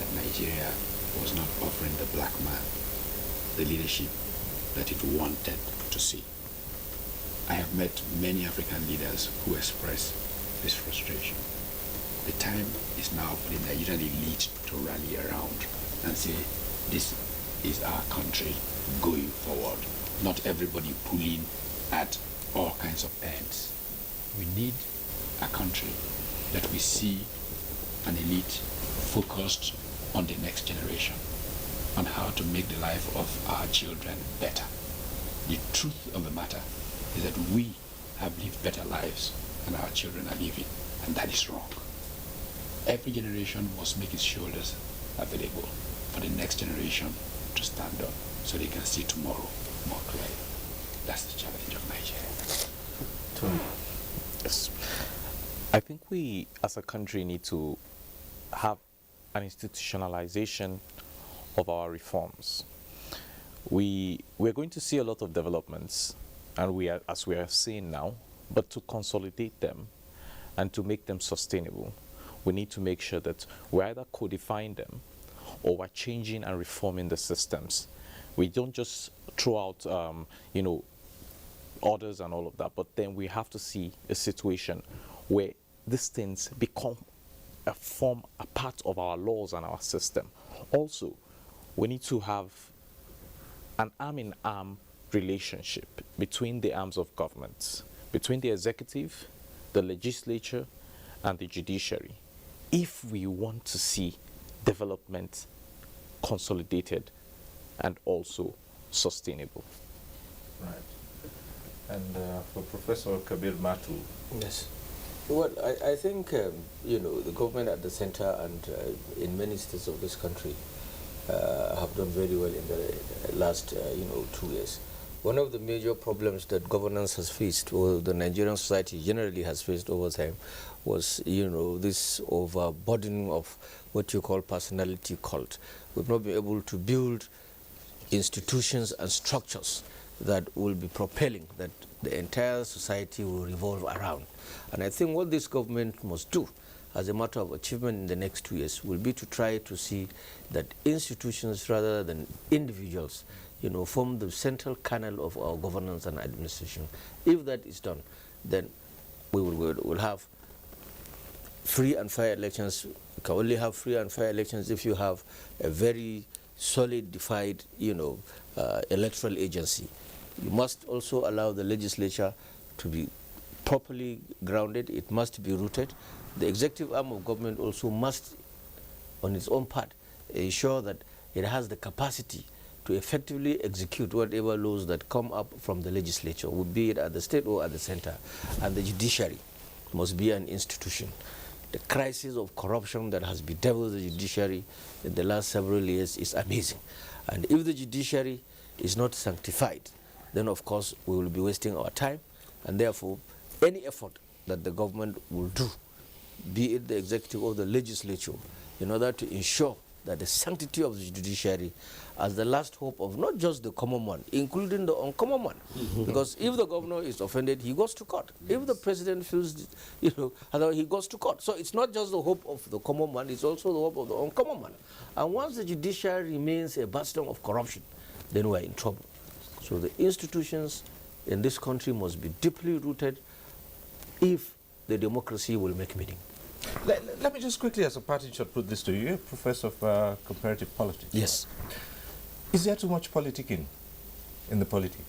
that Nigeria was not offering the black man the leadership that it wanted to see. I have met many African leaders who express this frustration. The time is now for the Nigerian elite to rally around and say, this is our country going forward, not everybody pulling at all kinds of ends. We need a country that we see an elite focused on the next generation, on how to make the life of our children better. The truth of the matter is that we have lived better lives than our children are living, and that is wrong. Every generation must make its shoulders available for the next generation to stand up so they can see tomorrow more clearly. That's the challenge of Nigeria. Yes. I think we, as a country, need to have an institutionalization of our reforms. We're going to see a lot of developments, and as we are seeing now, but to consolidate them and to make them sustainable, we need to make sure that we either codifying them or we're changing and reforming the systems. We don't just throw out, orders and all of that, but then we have to see a situation where these things become a part of our laws and our system. Also, we need to have an arm-in-arm relationship between the arms of government, between the executive, the legislature, and the judiciary, if we want to see development consolidated and also sustainable. Right. And for Professor Kabiru Balarabe. Yes. Well, I think, the government at the center and in many states of this country have done very well in the last, 2 years. One of the major problems that governance has faced, or the Nigerian society generally has faced over time, was, this overburdening of what you call personality cult. We've not been able to build institutions and structures that will be propelling, that the entire society will revolve around. And I think what this government must do as a matter of achievement in the next 2 years will be to try to see that institutions rather than individuals, form the central kernel of our governance and administration. If that is done, then we will have free and fair elections. You can only have free and fair elections if you have a very solid, defined, electoral agency. You must also allow the legislature to be properly grounded. It must be rooted. The executive arm of government also must, on its own part, ensure that it has the capacity to effectively execute whatever laws that come up from the legislature, be it at the state or at the center. And the judiciary must be an institution. The crisis of corruption that has bedeviled the judiciary in the last several years is amazing. And if the judiciary is not sanctified, then of course we will be wasting our time, and therefore any effort that the government will do, be it the executive or the legislature, in order to ensure that the sanctity of the judiciary as the last hope of not just the common one, including the uncommon one. Because if the governor is offended, he goes to court. If the president feels, he goes to court. So it's not just the hope of the common one, it's also the hope of the uncommon one. And once the judiciary remains a bastion of corruption, then we're in trouble. So the institutions in this country must be deeply rooted if the democracy will make meaning. Let me just quickly, as a parting shot, put this to you. You're a professor of comparative politics. Yes. Is there too much politicking in the polity?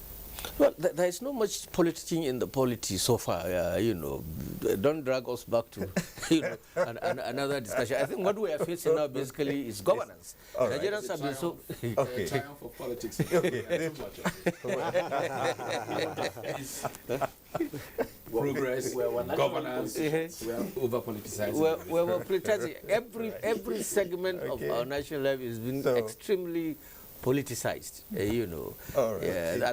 Well, there is not much politicking in the polity so far, Don't drag us back to, another discussion. I think what we are facing now basically is governance. Right. Nigerians have been so... Okay. Triumph of politics. Progress, governance, we are over-politicizing. We're politicizing. Every segment of our national life is being extremely politicized,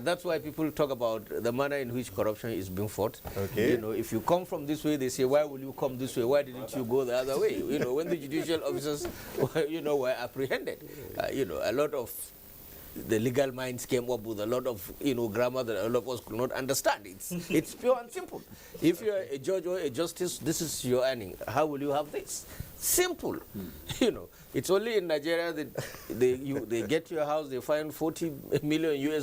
that's why people talk about the manner in which corruption is being fought. If you come from this way, they say, why will you come this way? Why didn't you go the other way? When the judicial officers, were apprehended, a lot of the legal minds came up with a lot of, grammar that a lot of us could not understand. It's pure and simple. If you're a judge or a justice, this is your earning. How will you have this? Simple. It's only in Nigeria that they get to your house, they find $40 million,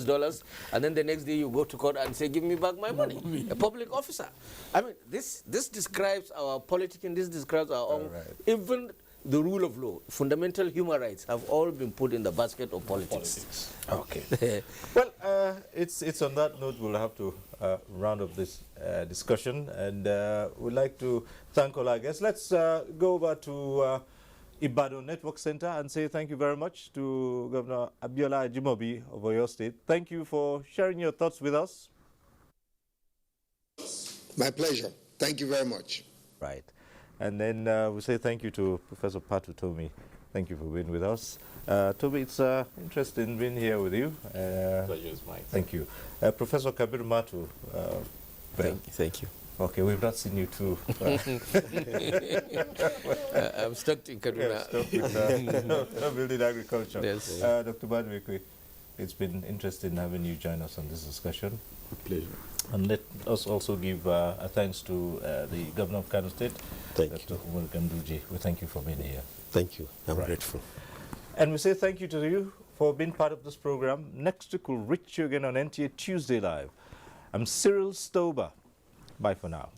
and then the next day you go to court and say, give me back my money. A public officer. I mean, this describes our politicking, this describes our own, even the rule of law, fundamental human rights have all been put in the basket of politics. Okay. Well, it's on that note we'll have to round up this discussion, and we'd like to thank all our guests. Let's go over to Ibadan Network Center and say thank you very much to Governor Abiola Ajimobi of Oyo State. Thank you for sharing your thoughts with us. My pleasure. Thank you very much. Right. And then we say thank you to Professor Patu Tomi. Thank you for being with us. Toby, it's interesting being here with you. Pleasure is mine. Thank you. Professor Kabiru Balarabe. Thank you. Okay, we've not seen you too. I'm stuck in Kaduna. Building agriculture. Yes. Dr. Maduekwe, it's been interesting having you join us on this discussion. A pleasure. And let us also give a thanks to the Governor of Kano State, Dr. Umar Ganduje. We thank you for being here. Thank you. I'm grateful. And we say thank you to you for being part of this program. Next week we'll reach you again on NTA Tuesday Live. I'm Cyril Stober. Bye for now.